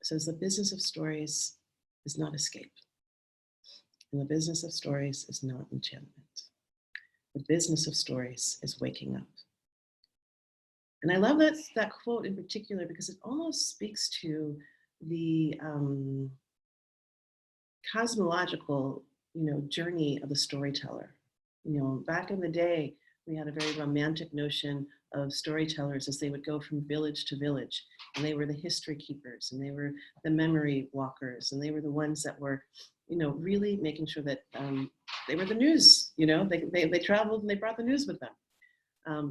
says the business of stories is not escape. And the business of stories is not enchantment. The business of stories is waking up. And I love that quote in particular because it almost speaks to the cosmological, journey of the storyteller. Back in the day, we had a very romantic notion of storytellers as they would go from village to village, and they were the history keepers, and they were the memory walkers, and they were the ones that were, really making sure that they were the news. They traveled and they brought the news with them.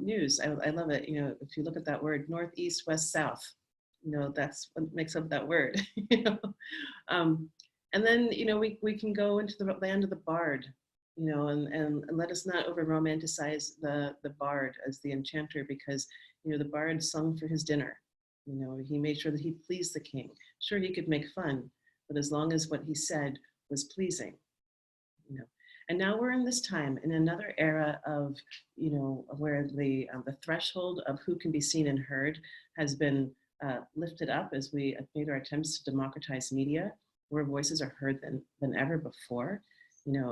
News, I love it. If you look at that word, north, east, west, south, that's what makes up that word. And then, we can go into the land of the bard, and let us not over romanticize the bard as the enchanter, because, the bard sung for his dinner. He made sure that he pleased the king. Sure, he could make fun, but as long as what he said was pleasing, And now we're in this time, in another era of, where the threshold of who can be seen and heard has been lifted up as we have made our attempts to democratize media, where voices are heard than ever before.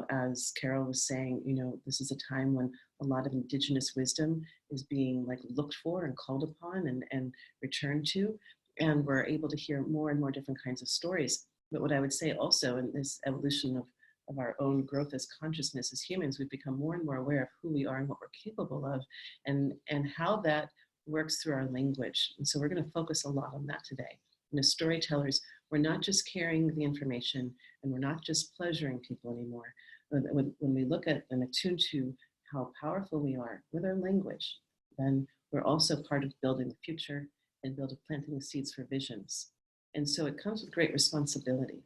As Carol was saying, this is a time when a lot of indigenous wisdom is being looked for and called upon and returned to, and we're able to hear more and more different kinds of stories. But what I would say also in this evolution of our own growth as consciousness as humans, we've become more and more aware of who we are and what we're capable of, and how that works through our language. And so we're going to focus a lot on that today. Storytellers, we're not just carrying the information, and we're not just pleasuring people anymore. When we look at and attune to how powerful we are with our language, then we're also part of building the future and planting the seeds for visions. And so it comes with great responsibility.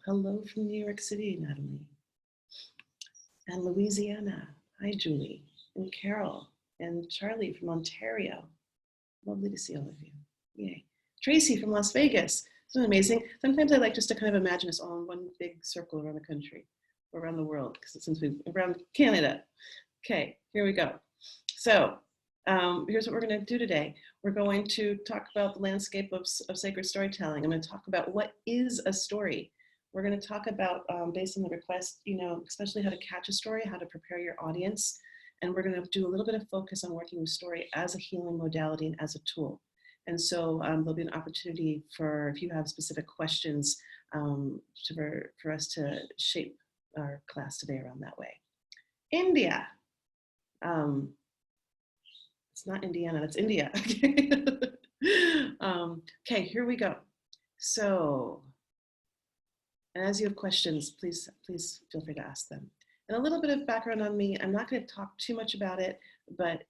Hello from New York City, Natalie. And Louisiana. Hi, Julie. And Carol. And Charlie from Ontario. Lovely to see all of you. Yay. Tracy from Las Vegas. Isn't it amazing? Sometimes I like just to kind of imagine us all in one big circle around the country, or around the world, since we're around Canada. Okay, here we go. So here's what we're going to do today. We're going to talk about the landscape of sacred storytelling. I'm going to talk about what is a story. We're going to talk about, based on the request, especially how to catch a story, how to prepare your audience. And we're going to do a little bit of focus on working with story as a healing modality and as a tool. And so there'll be an opportunity for, if you have specific questions, for us to shape our class today around that way. India. It's not Indiana, that's India. Okay, here we go. So, and as you have questions, please feel free to ask them. And a little bit of background on me. I'm not going to talk too much about it, but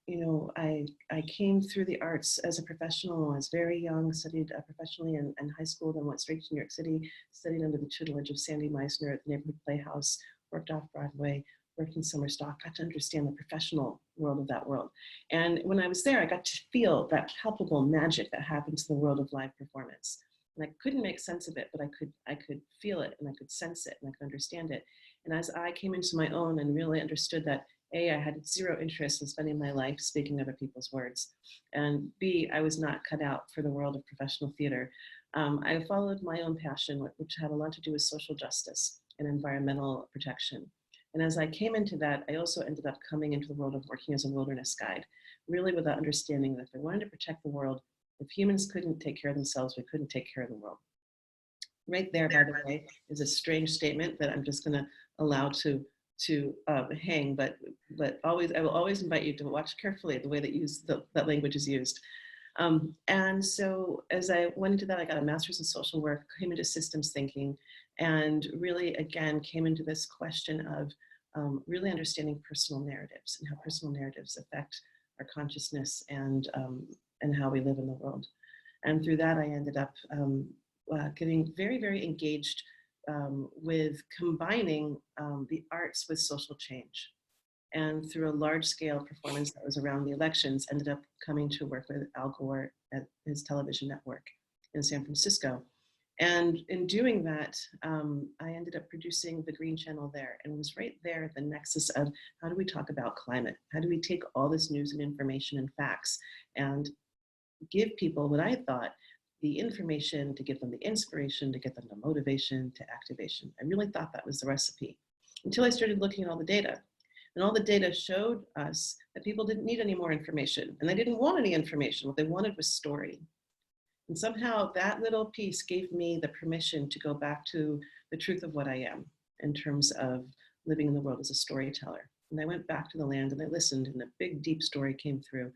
I came through the arts as a professional when I was very young, studied professionally in high school, then went straight to New York City, studied under the tutelage of Sandy Meisner at the Neighborhood Playhouse, worked off Broadway, worked in summer stock, got to understand the professional world of that world. And when I was there, I got to feel that palpable magic that happens in the world of live performance. And I couldn't make sense of it, but I could feel it, and I could sense it, and I could understand it. And as I came into my own and really understood that A, I had zero interest in spending my life speaking other people's words, and B, I was not cut out for the world of professional theater, I followed my own passion, which had a lot to do with social justice and environmental protection. And as I came into that, I also ended up coming into the world of working as a wilderness guide, really with the understanding that if I wanted to protect the world, if humans couldn't take care of themselves, we couldn't take care of the world. Right there, by the way, is a strange statement that I'm just going to allow to hang, but I will always invite you to watch carefully the way that that language is used. And so as I went into that, I got a master's in social work, came into systems thinking, and really, again, came into this question of really understanding personal narratives and how personal narratives affect our consciousness and how we live in the world. And through that, I ended up getting very, very engaged with combining the arts with social change. And through a large-scale performance that was around the elections, ended up coming to work with Al Gore at his television network in San Francisco. And in doing that, I ended up producing the Green Channel there, and was right there at the nexus of how do we talk about climate? How do we take all this news and information and facts and give people what I thought, the information, to give them the inspiration, to get them the motivation, to activation. I really thought that was the recipe until I started looking at all the data. And all the data showed us that people didn't need any more information, and they didn't want any information. What they wanted was story. And somehow that little piece gave me the permission to go back to the truth of what I am in terms of living in the world as a storyteller. And I went back to the land and I listened, and a big, deep story came through.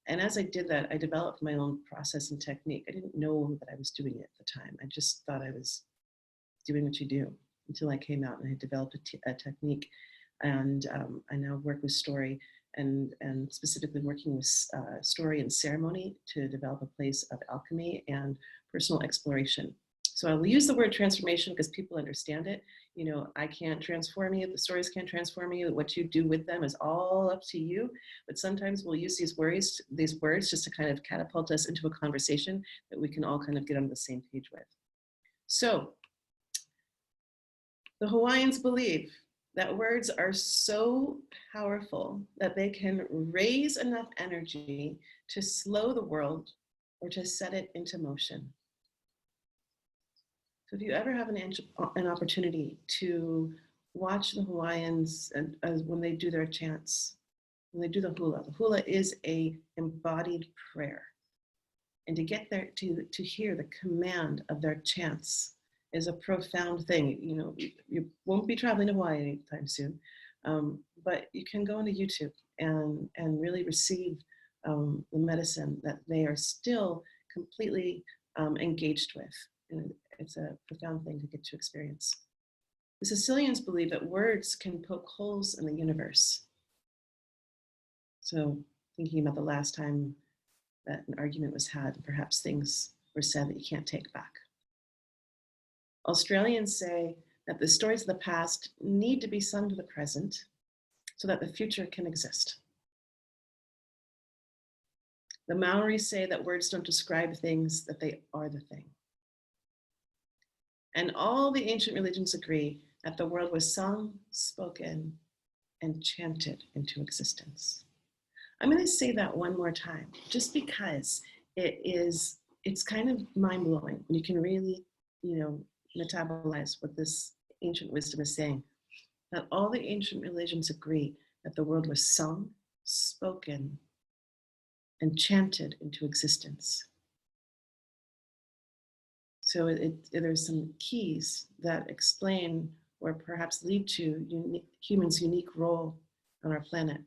And as I did that, I developed my own process and technique. I didn't know that I was doing it at the time. I just thought I was doing what you do, until I came out and I developed a technique. And I now work with story, and specifically working with story and ceremony to develop a place of alchemy and personal exploration. So I'll use the word transformation because people understand it. You know, I can't transform you. The stories can't transform you. What you do with them is all up to you. But sometimes we'll use these words just to kind of catapult us into a conversation that we can all kind of get on the same page with. So the Hawaiians believe that words are so powerful that they can raise enough energy to slow the world or to set it into motion. So if you ever have an opportunity to watch the Hawaiians when they do their chants, when they do the hula is a embodied prayer. And to get there, to hear the command of their chants is a profound thing. You know, you won't be traveling to Hawaii anytime soon, but you can go into YouTube and really receive the medicine that they are still completely engaged with. And it's a profound thing to get to experience. The Sicilians believe that words can poke holes in the universe. So thinking about the last time that an argument was had, perhaps things were said that you can't take back. Australians say that the stories of the past need to be sung to the present so that the future can exist. The Maoris say that words don't describe things, that they are the thing. And all the ancient religions agree that the world was sung, spoken, and chanted into existence. I'm going to say that one more time, just because it's kind of mind-blowing when you can really, metabolize what this ancient wisdom is saying. That all the ancient religions agree that the world was sung, spoken, and chanted into existence. So there's some keys that explain or perhaps lead to humans' unique role on our planet.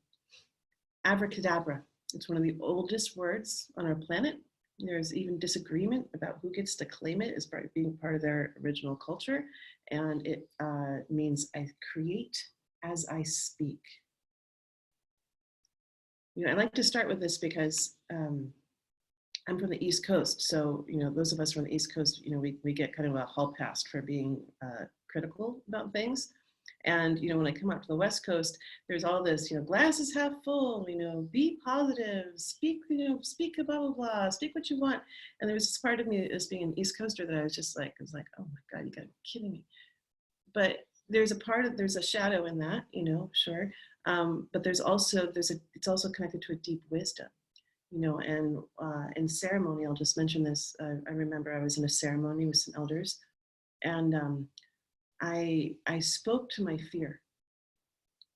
Abracadabra, it's one of the oldest words on our planet. There's even disagreement about who gets to claim it as being part of their original culture. And it means I create as I speak. I like to start with this because I'm from the East Coast. So, those of us from the East Coast, we get kind of a hall pass for being critical about things. And, when I come out to the West Coast, there's all this, glass is half full, be positive, speak, speak blah, blah, blah, speak what you want. And there was this part of me as being an East Coaster that I was like, oh my God, you gotta be kidding me. But there's a shadow in that, sure. But it's also connected to a deep wisdom, and in ceremony, I'll just mention this. I remember I was in a ceremony with some elders, and I spoke to my fear.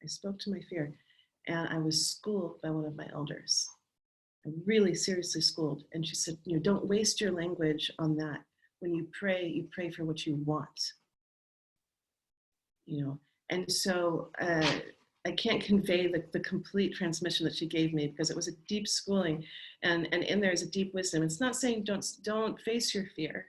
I spoke to my fear, and I was schooled by one of my elders. I really seriously schooled. And she said, don't waste your language on that. When you pray for what you want. And so I can't convey the complete transmission that she gave me because it was a deep schooling, and in there is a deep wisdom. It's not saying don't face your fear,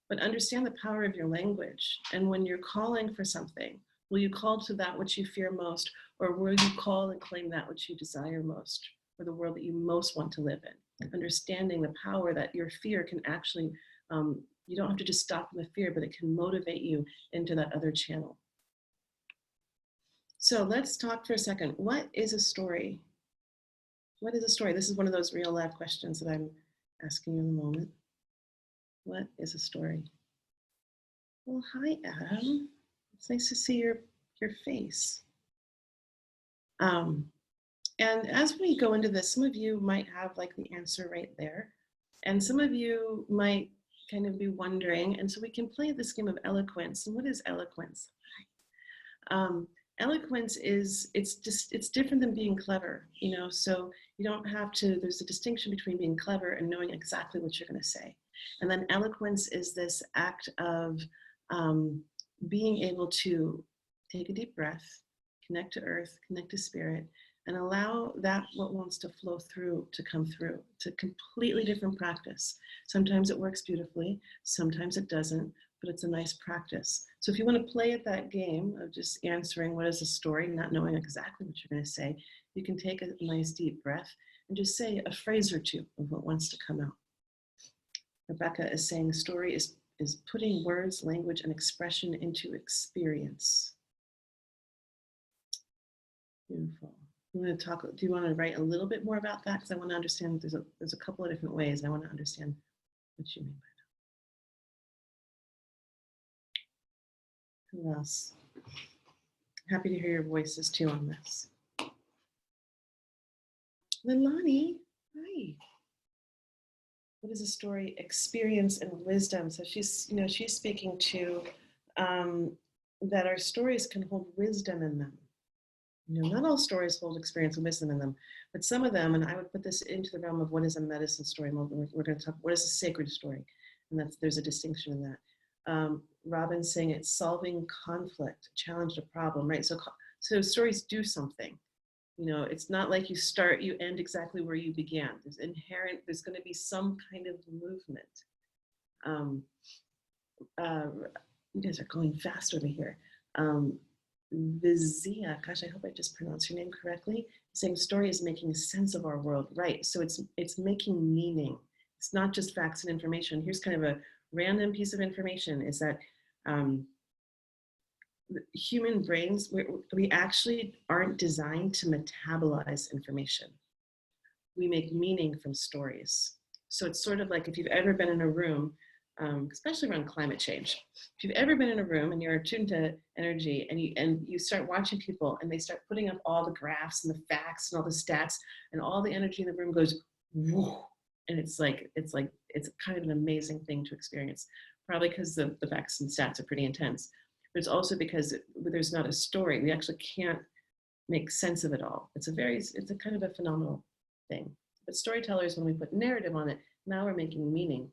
but understand the power of your language. And when you're calling for something, will you call to that which you fear most, or will you call and claim that which you desire most, or the world that you most want to live in? Understanding the power that your fear can actually, you don't have to just stop in the fear, but it can motivate you into that other channel. So let's talk for a second. What is a story? What is a story? This is one of those real life questions that I'm asking you in a moment. What is a story? Well, hi, Adam. It's nice to see your face. And as we go into this, some of you might have like the answer right there. And some of you might kind of be wondering, and so we can play this game of eloquence. And what is eloquence? Um, Eloquence is, it's different than being clever, you know, so you don't have to, there's a distinction between being clever and knowing exactly what you're going to say. And then eloquence is this act of being able to take a deep breath, connect to earth, connect to spirit, and allow that what wants to flow through to come through. It's a completely different practice. Sometimes it works beautifully, sometimes it doesn't, but it's a nice practice. So if you want to play at that game of just answering what is a story, not knowing exactly what you're going to say, you can take a nice deep breath and just say a phrase or two of what wants to come out. Rebecca is saying story is putting words, language, and expression into experience. Beautiful. I'm going to talk, do you want to write a little bit more about that? Because I want to understand, there's a couple of different ways. I want to understand what you mean by that. Who else? Happy to hear your voices too on this. Lilani, hi. What is a story? Experience and wisdom. So she's, you know, she's speaking to that our stories can hold wisdom in them. You know, not all stories hold experience and wisdom in them, but some of them, and I would put this into the realm of what is a medicine story. We're going to talk, what is a sacred story? And there's a distinction in that. Robin's saying it's solving conflict, challenged a problem, right? So stories do something. You know, it's not like you start, you end exactly where you began. There's going to be some kind of movement. You guys are going fast over here. Vizia, gosh, I hope I just pronounced your name correctly. Saying story is making sense of our world, right? So it's making meaning. It's not just facts and information. Here's kind of a random piece of information: is that human brains, we actually aren't designed to metabolize information. We make meaning from stories. So it's sort of like if you've ever been in a room, especially around climate change. If you've ever been in a room and you're attuned to energy and you start watching people and they start putting up all the graphs and the facts and all the stats, and all the energy in the room goes, whoa, and it's kind of an amazing thing to experience. Probably because the facts and stats are pretty intense, but it's also because there's not a story. We actually can't make sense of it all. It's a kind of a phenomenal thing. But storytellers, when we put narrative on it, now we're making meaning.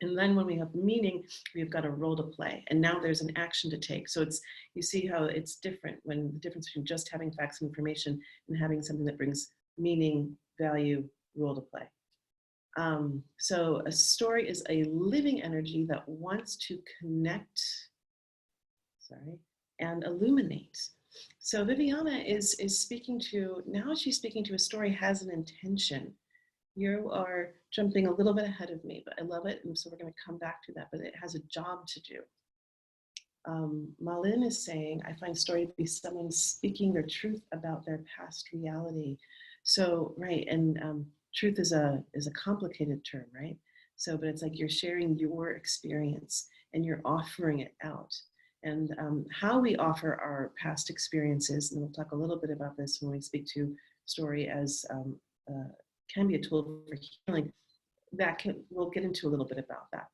And then when we have meaning, we've got a role to play. And now there's an action to take. So you see how it's different, when the difference between just having facts and information and having something that brings meaning, value, role to play. So a story is a living energy that wants to connect, and illuminate. So Viviana is speaking to, now she's speaking to a story has an intention. You are jumping a little bit ahead of me, but I love it. And so we're going to come back to that, but it has a job to do. Malin is saying, I find story to be someone speaking their truth about their past reality. So, right, and truth is a complicated term, right? So, but it's like you're sharing your experience and you're offering it out. And how we offer our past experiences, and we'll talk a little bit about this when we speak to story as can be a tool for healing. We'll get into a little bit about that.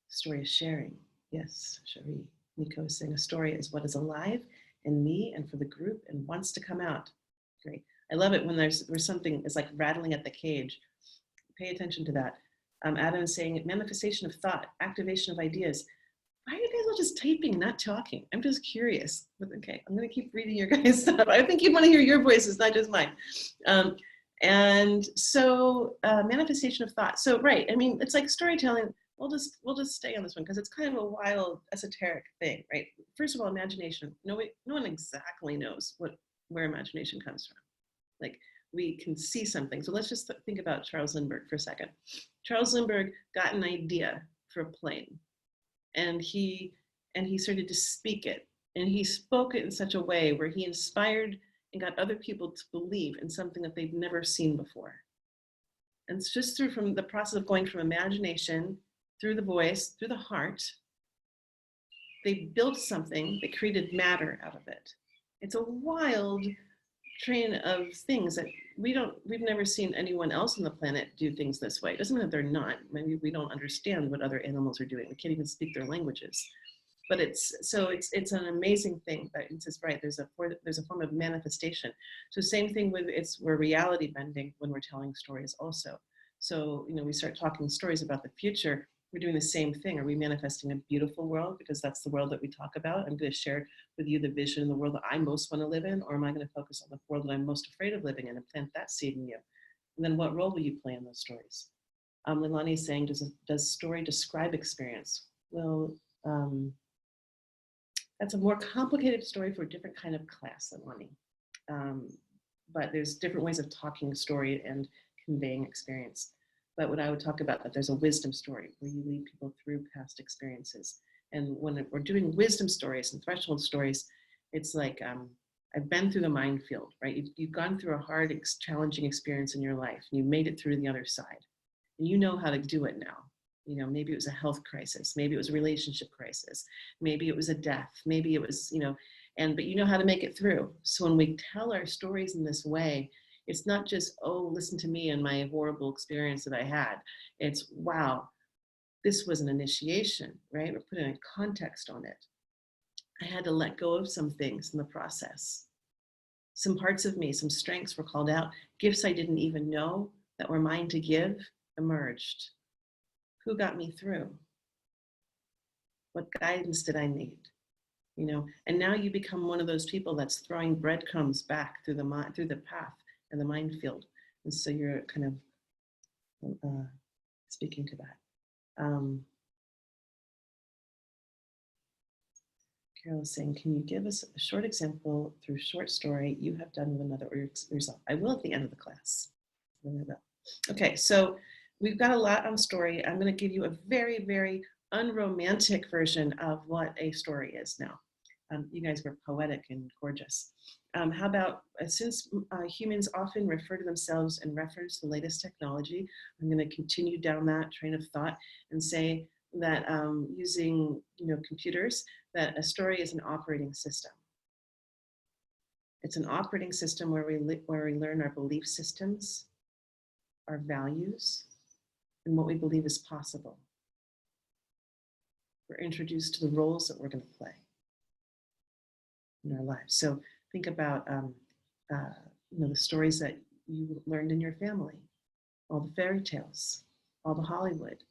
Story is sharing. Yes, Cherie. Nico is saying a story is what is alive in me and for the group and wants to come out. Great. I love it when there's something is like rattling at the cage. Pay attention to that. Adam is saying manifestation of thought, activation of ideas. Why are you guys all just typing, not talking? I'm just curious. But okay, I'm going to keep reading your guys' stuff. I think you want to hear your voices, not just mine. And so manifestation of thought. So right, I mean, it's like storytelling. We'll just stay on this one because it's kind of a wild, esoteric thing, right? First of all, imagination. No one exactly knows where imagination comes from. Like we can see something. So let's just think about Charles Lindbergh for a second. Charles Lindbergh got an idea for a plane, and he started to speak it, and he spoke it in such a way where he inspired and got other people to believe in something that they'd never seen before. And it's just from the process of going from imagination through the voice, through the heart, they built something that created matter out of it. It's a wild train of things that we've never seen anyone else on the planet do things this way. It doesn't mean that they're not. Maybe we don't understand what other animals are doing. We can't even speak their languages. But it's an amazing thing. But it's just right. There's a form of manifestation. So same thing with we're reality bending when we're telling stories also. So we start talking stories about the future. We're doing the same thing. Are we manifesting a beautiful world because that's the world that we talk about? I'm going to share with you the vision in the world that I most want to live in, or am I going to focus on the world that I'm most afraid of living in and plant that seed in you? And then what role will you play in those stories? Leilani is saying, does story describe experience? Well, that's a more complicated story for a different kind of class than Leilani. But there's different ways of talking story and conveying experience. But what I would talk about, that there's a wisdom story where you lead people through past experiences. And when we're doing wisdom stories and threshold stories, it's like, I've been through the minefield, right? You've gone through a hard, challenging experience in your life, and you made it through the other side. And you know how to do it now. Maybe it was a health crisis, maybe it was a relationship crisis, maybe it was a death, maybe it was, but you know how to make it through. So when we tell our stories in this way, it's not just, oh, listen to me and my horrible experience that I had. It's, wow, this was an initiation, right? We're putting a context on it. I had to let go of some things in the process. Some parts of me, some strengths were called out. Gifts I didn't even know that were mine to give emerged. Who got me through? What guidance did I need? And now you become one of those people that's throwing breadcrumbs back through the path and the minefield. And so you're kind of speaking to that. Carol is saying, can you give us a short example through short story you have done with another or yourself? I will at the end of the class. Okay, so we've got a lot on story. I'm going to give you a very, very unromantic version of what a story is now. You guys were poetic and gorgeous. How about, since humans often refer to themselves in reference to the latest technology, I'm going to continue down that train of thought and say that using computers, that a story is an operating system. It's an operating system where we learn our belief systems, our values, and what we believe is possible. We're introduced to the roles that we're going to play in our lives. So think about the stories that you learned in your family, all the fairy tales, all the Hollywood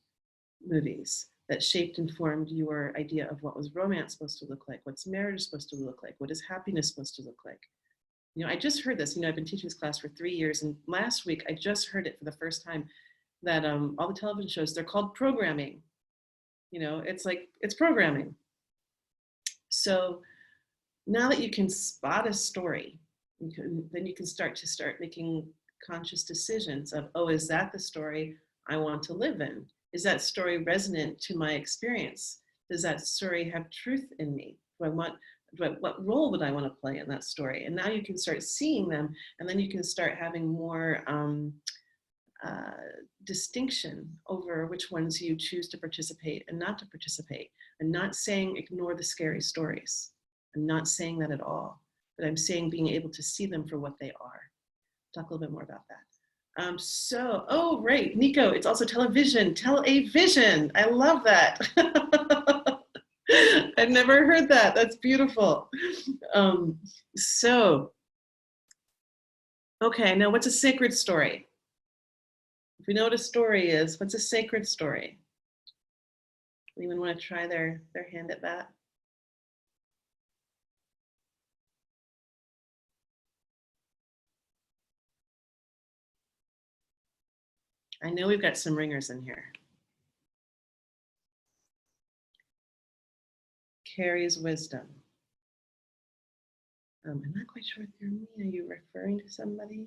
movies that shaped and formed your idea of what was romance supposed to look like, what's marriage supposed to look like, what is happiness supposed to look like. I just heard this, I've been teaching this class for 3 years, and last week I just heard it for the first time, that all the television shows, they're called programming. It's like, it's programming. So now that you can spot a story, then you can start making conscious decisions of, oh, is that the story I want to live in? Is that story resonant to my experience? Does that story have truth in me? What role would I want to play in that story? And now you can start seeing them, and then you can start having more distinction over which ones you choose to participate and not to participate. I'm not saying ignore the scary stories. I'm not saying that at all, but I'm saying being able to see them for what they are. Talk a little bit more about that. Oh, right, Nico, it's also television. Tell-a-vision. I love that. I've never heard that. That's beautiful. Okay, now what's a sacred story? If we know what a story is, what's a sacred story? Anyone want to try their hand at that? I know we've got some ringers in here. Carries wisdom. I'm not quite sure if you're me. Are you referring to somebody?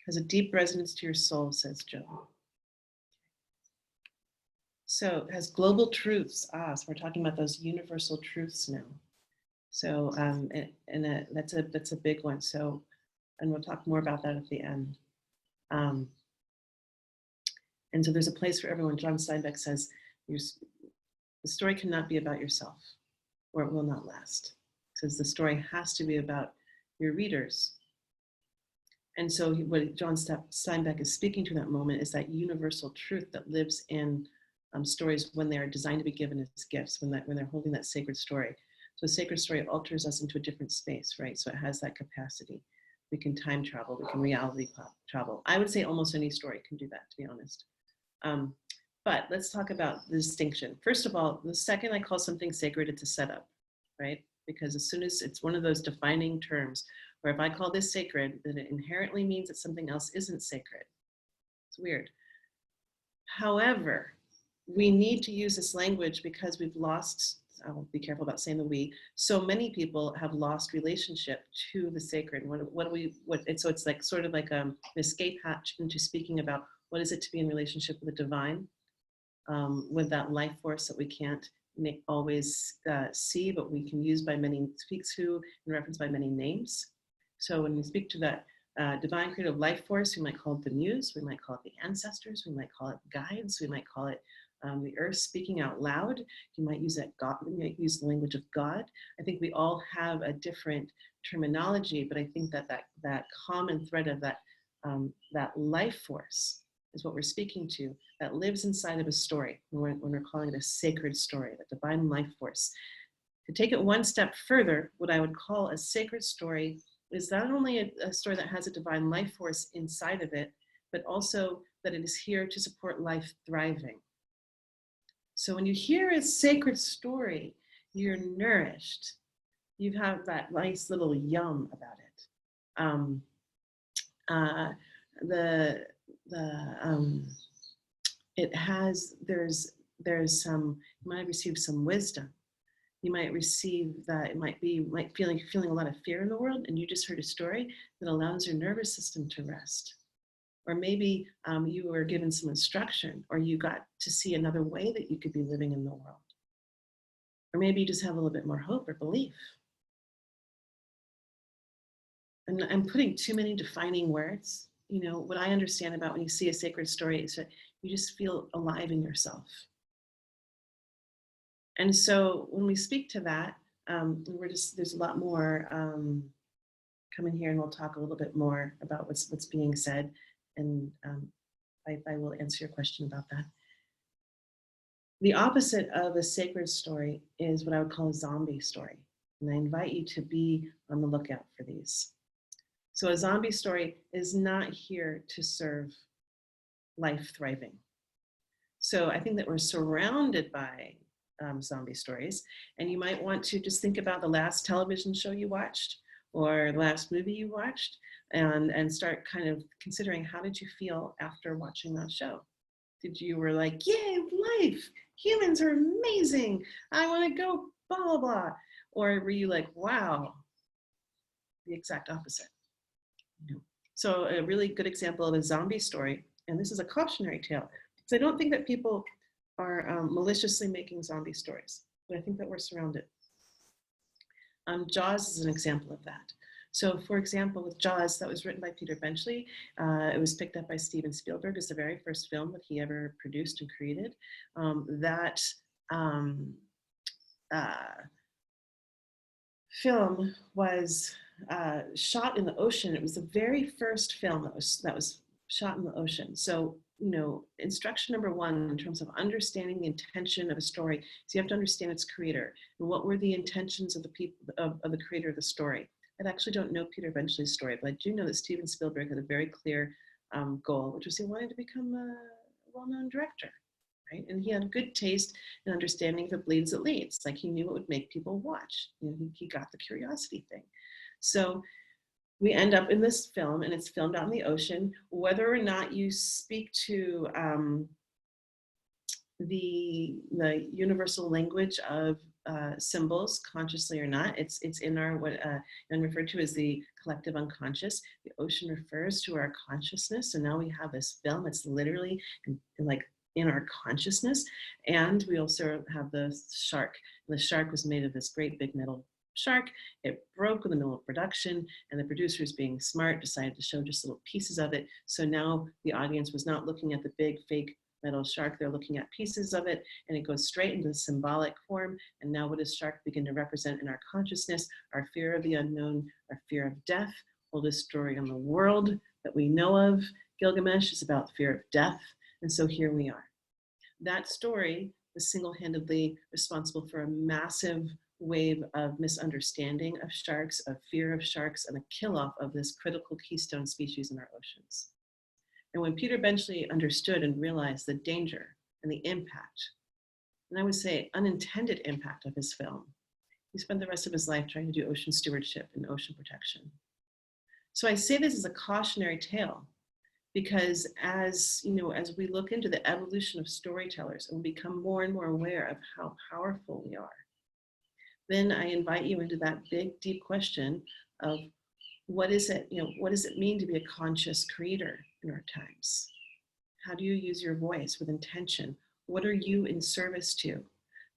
Has a deep resonance to your soul, says Joe. So it has global truths. So we're talking about those universal truths now. So that's a big one. So, and we'll talk more about that at the end. And so there's a place for everyone. John Steinbeck says, the story cannot be about yourself, or it will not last. Because the story has to be about your readers. And so what John Steinbeck is speaking to that moment is that universal truth that lives in stories when they are designed to be given as gifts, when they're holding that sacred story. So a sacred story alters us into a different space, right? So it has that capacity. We can time travel, we can reality travel. I would say almost any story can do that, to be honest. But let's talk about the distinction. First of all, the second I call something sacred, it's a setup, right? Because as soon as it's one of those defining terms, where if I call this sacred, then it inherently means that something else isn't sacred. It's weird. However, we need to use this language because we've lost, I'll be careful about saying the we, so many people have lost relationship to the sacred. So it's like sort of like an escape hatch into speaking about what is it to be in relationship with the divine, with that life force that we can't always see, but we can use by many, speak to and reference by many names. So when we speak to that divine creative life force, we might call it the muse, we might call it the ancestors, we might call it guides, we might call it the earth speaking out loud. You might use that God, you might use the language of God. I think we all have a different terminology, but I think that common thread of that life force is what we're speaking to, that lives inside of a story when we're calling it a sacred story, that divine life force. To take it one step further, what I would call a sacred story is not only a story that has a divine life force inside of it, but also that it is here to support life thriving. So when you hear a sacred story, you're nourished. You have that nice little yum about it. It has, there's some, you might receive some wisdom. You might receive that, it might be feeling a lot of fear in the world, and you just heard a story that allows your nervous system to rest. Or maybe you were given some instruction, or you got to see another way that you could be living in the world. Or maybe you just have a little bit more hope or belief. And I'm putting too many defining words. You know, what I understand about when you see a sacred story is that you just feel alive in yourself. And so when we speak to that, there's a lot more coming here, and we'll talk a little bit more about what's being said. And I will answer your question about that. The opposite of a sacred story is what I would call a zombie story. And I invite you to be on the lookout for these. So a zombie story is not here to serve life thriving. So I think that we're surrounded by zombie stories, and you might want to just think about the last television show you watched or the last movie you watched, and start kind of considering, how did you feel after watching that show? Did you were like, yay, life, humans are amazing, I want to go blah, blah, blah. Or were you like, wow, the exact opposite? So a really good example of a zombie story, and this is a cautionary tale, because I don't think that people are maliciously making zombie stories, but I think that we're surrounded. Jaws is an example of that. So for example, with Jaws, that was written by Peter Benchley. It was picked up by Steven Spielberg as the very first film that he ever produced and created. Film was shot in the ocean. It was the very first film that was shot in the ocean. So, you know, instruction number one in terms of understanding the intention of a story is you have to understand its creator and what were the intentions of the people of the creator of the story. I actually don't know Peter Benchley's story, but I do know that Steven Spielberg had a very clear goal, which was he wanted to become a well-known director. Right? And he had good taste and understanding of the bleeds that leads. Like, he knew what would make people watch. You know, he got the curiosity thing. So we end up in this film, and it's filmed out in the ocean. Whether or not you speak to the universal language of symbols, consciously or not, it's in our what and referred to as the collective unconscious. The ocean refers to our consciousness, so now we have this film. It's literally like in our consciousness. And we also have the shark. The shark was made of this great big metal shark. It broke in the middle of production, and the producers, being smart, decided to show just little pieces of it. So now the audience was not looking at the big fake metal shark. They're looking at pieces of it, and it goes straight into the symbolic form. And now what does shark begin to represent in our consciousness? Our fear of the unknown, our fear of death. Oldest story in the world that we know of, Gilgamesh, is about the fear of death. And so here we are. That story was single-handedly responsible for a massive wave of misunderstanding of sharks, of fear of sharks, and a kill-off of this critical keystone species in our oceans. And when Peter Benchley understood and realized the danger and the impact, and I would say unintended impact of his film, he spent the rest of his life trying to do ocean stewardship and ocean protection. So I say this as a cautionary tale, because as we look into the evolution of storytellers and we become more and more aware of how powerful we are, then I invite you into that big, deep question of what does it mean to be a conscious creator in our times? How do you use your voice with intention? What are you in service to?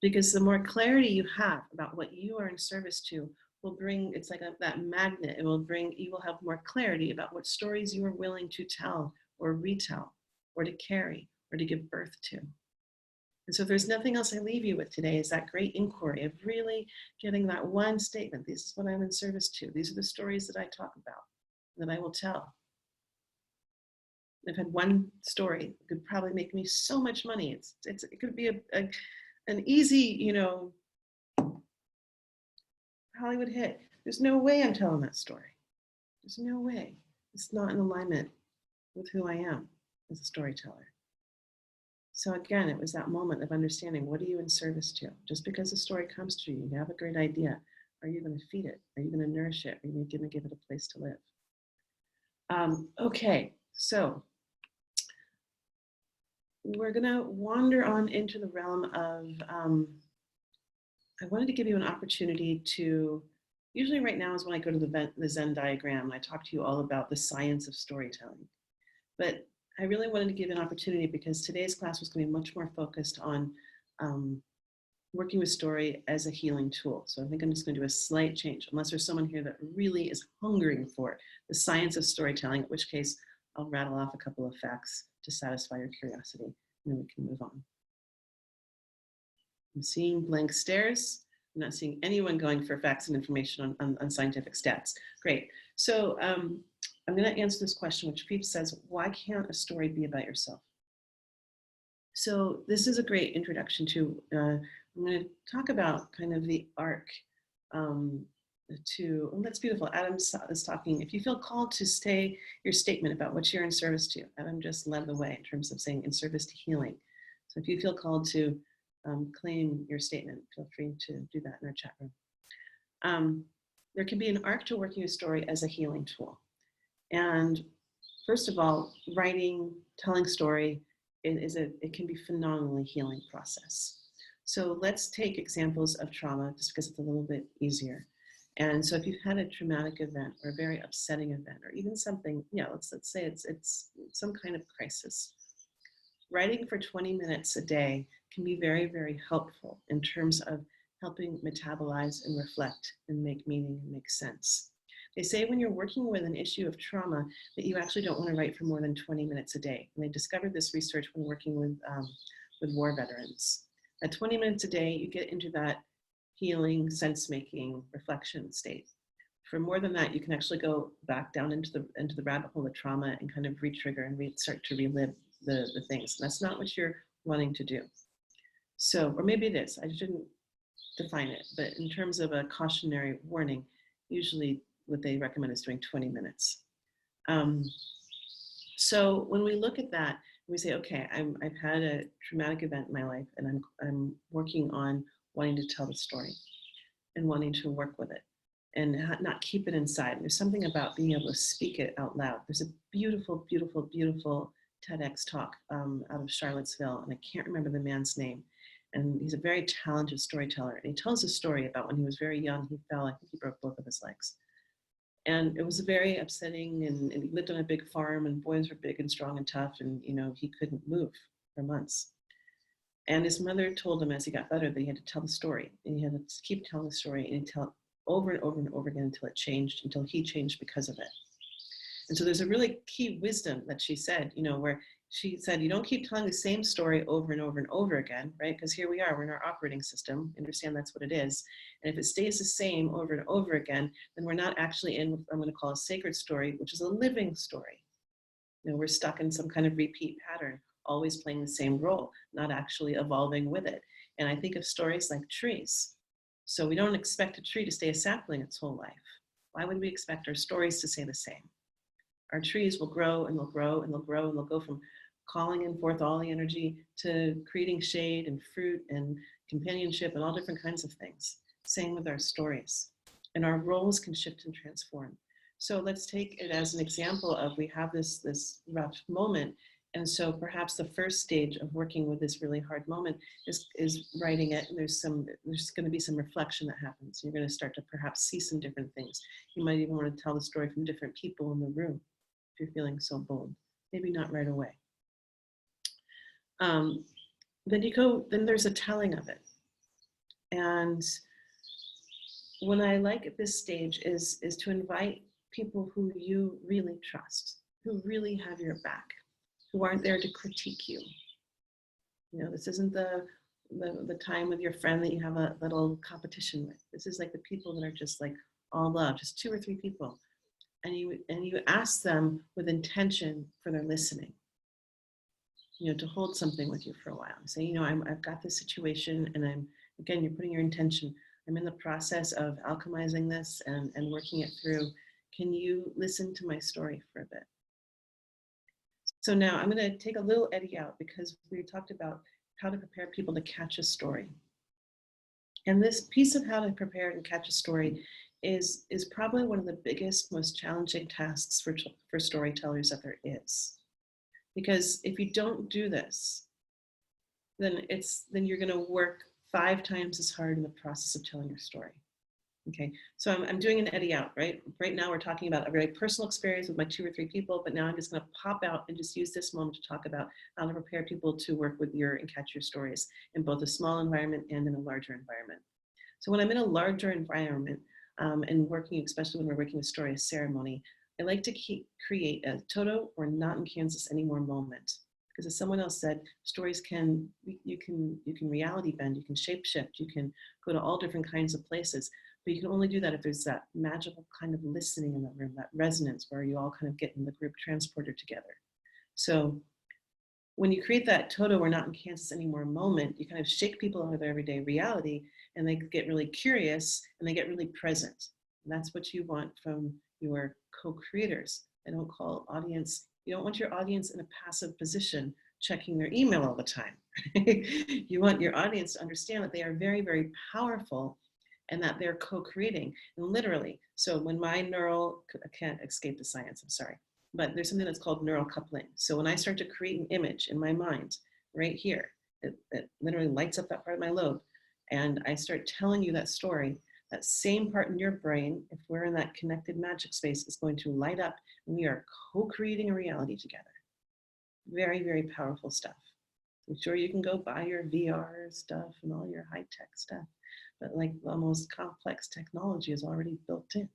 Because the more clarity you have about what you are in service to will bring, it's like that magnet, you will have more clarity about what stories you are willing to tell or retell or to carry or to give birth to. And so if there's nothing else I leave you with today, is that great inquiry of really getting that one statement. This is what I'm in service to. These are the stories that I talk about, that I will tell. I've had one story that could probably make me so much money. It could be an easy, Hollywood hit. There's no way I'm telling that story. There's no way. It's not in alignment with who I am as a storyteller. So again, it was that moment of understanding, what are you in service to? Just because a story comes to you, you have a great idea. Are you going to feed it? Are you going to nourish it? Are you going to give it a place to live? Okay, so we're going to wander on into the realm of, I wanted to give you an opportunity to, usually right now is when I go to the Zen diagram, and I talk to you all about the science of storytelling. But I really wanted to give an opportunity because today's class was going to be much more focused on working with story as a healing tool. So I think I'm just going to do a slight change, unless there's someone here that really is hungering for the science of storytelling, in which case I'll rattle off a couple of facts to satisfy your curiosity, and then we can move on. I'm seeing blank stares. I'm not seeing anyone going for facts and information on scientific stats. Great. So I'm going to answer this question, which Pete says, why can't a story be about yourself? So this is a great introduction to, I'm going to talk about kind of the arc that's beautiful. Adam is talking, if you feel called to say your statement about what you're in service to, Adam just led the way in terms of saying in service to healing. So if you feel called to claim your statement, feel free to do that in our chat room. There can be an arc to working a story as a healing tool. And first of all, writing, telling story, it can be phenomenally healing process. So let's take examples of trauma just because it's a little bit easier. And so if you've had a traumatic event or a very upsetting event, or even something, let's say it's some kind of crisis, writing for 20 minutes a day can be very, very helpful in terms of helping metabolize and reflect and make meaning and make sense. They say when you're working with an issue of trauma that you actually don't want to write for more than 20 minutes a day. And they discovered this research when working with war veterans. At 20 minutes a day, you get into that healing, sense-making, reflection state. For more than that, you can actually go back down into the rabbit hole of trauma and kind of re-trigger and start to relive the things. And that's not what you're wanting to do. So, or maybe it is, I shouldn't define it, but in terms of a cautionary warning, usually what they recommend is doing 20 minutes. So when we look at that, we say, okay, I've had a traumatic event in my life and I'm working on wanting to tell the story and wanting to work with it and not keep it inside. There's something about being able to speak it out loud. There's a beautiful, beautiful, beautiful TEDx talk out of Charlottesville, and I can't remember the man's name. And he's a very talented storyteller. And he tells a story about when he was very young, he fell, I think he broke both of his legs. And it was very upsetting, and he lived on a big farm, and boys were big and strong and tough, and he couldn't move for months. And his mother told him as he got better that he had to tell the story, and he had to keep telling the story, and he'd tell it over and over and over again until it changed, until he changed because of it. And so there's a really key wisdom that she said, where she said, you don't keep telling the same story over and over and over again, right? Because here we are, we're in our operating system. Understand that's what it is. And if it stays the same over and over again, then we're not actually in what I'm going to call a sacred story, which is a living story. You know, we're stuck in some kind of repeat pattern, always playing the same role, not actually evolving with it. And I think of stories like trees. So we don't expect a tree to stay a sapling its whole life. Why would we expect our stories to stay the same? Our trees will grow and they'll grow and they'll grow and they'll go from calling in forth all the energy to creating shade and fruit and companionship and all different kinds of things. Same with our stories. And our roles can shift and transform. So let's take it as an example of we have this rough moment. And so perhaps the first stage of working with this really hard moment is writing it. And there's going to be some reflection that happens. You're going to start to perhaps see some different things. You might even want to tell the story from different people in the room if you're feeling so bold. Maybe not right away. Then there's a telling of it. And what I like at this stage is to invite people who you really trust, who really have your back, who aren't there to critique you. You know, this isn't the time with your friend that you have a little competition with. This is like the people that are just like all love, just 2 or 3 people. And you ask them with intention for their listening. You know, to hold something with you for a while. Say, you know, I've got this situation, and again, you're putting your intention. I'm in the process of alchemizing this and working it through. Can you listen to my story for a bit? So now I'm going to take a little eddy out because we talked about how to prepare people to catch a story. And this piece of how to prepare and catch a story is probably one of the biggest, most challenging tasks for storytellers that there is. Because if you don't do this, then you're going to work 5 times as hard in the process of telling your story. Okay, so I'm doing an eddy out, right? Right now we're talking about a very personal experience with my 2 or 3 people, but now I'm just going to pop out and just use this moment to talk about how to prepare people to work with and catch your stories in both a small environment and in a larger environment. So when I'm in a larger environment and working, especially when we're working with story ceremony, I like to create a Toto or not in Kansas anymore moment. Because as someone else said, stories you can reality bend, you can shape shift, you can go to all different kinds of places, but you can only do that if there's that magical kind of listening in the room, that resonance where you all kind of get in the group transporter together. So when you create that Toto or not in Kansas anymore moment, you kind of shake people out of their everyday reality and they get really curious and they get really present. And that's what you want from your co-creators. I don't call audience, you don't want your audience in a passive position checking their email all the time. You want your audience to understand that they are very, very powerful and that they're co-creating, and literally. So when I can't escape the science, I'm sorry, but there's something that's called neural coupling. So when I start to create an image in my mind right here, it literally lights up that part of my lobe, and I start telling you that story, that same part in your brain, if we're in that connected magic space, is going to light up, and we are co-creating a reality together. Very, very powerful stuff. I'm sure you can go buy your VR stuff and all your high-tech stuff, but like the most complex technology is already built in.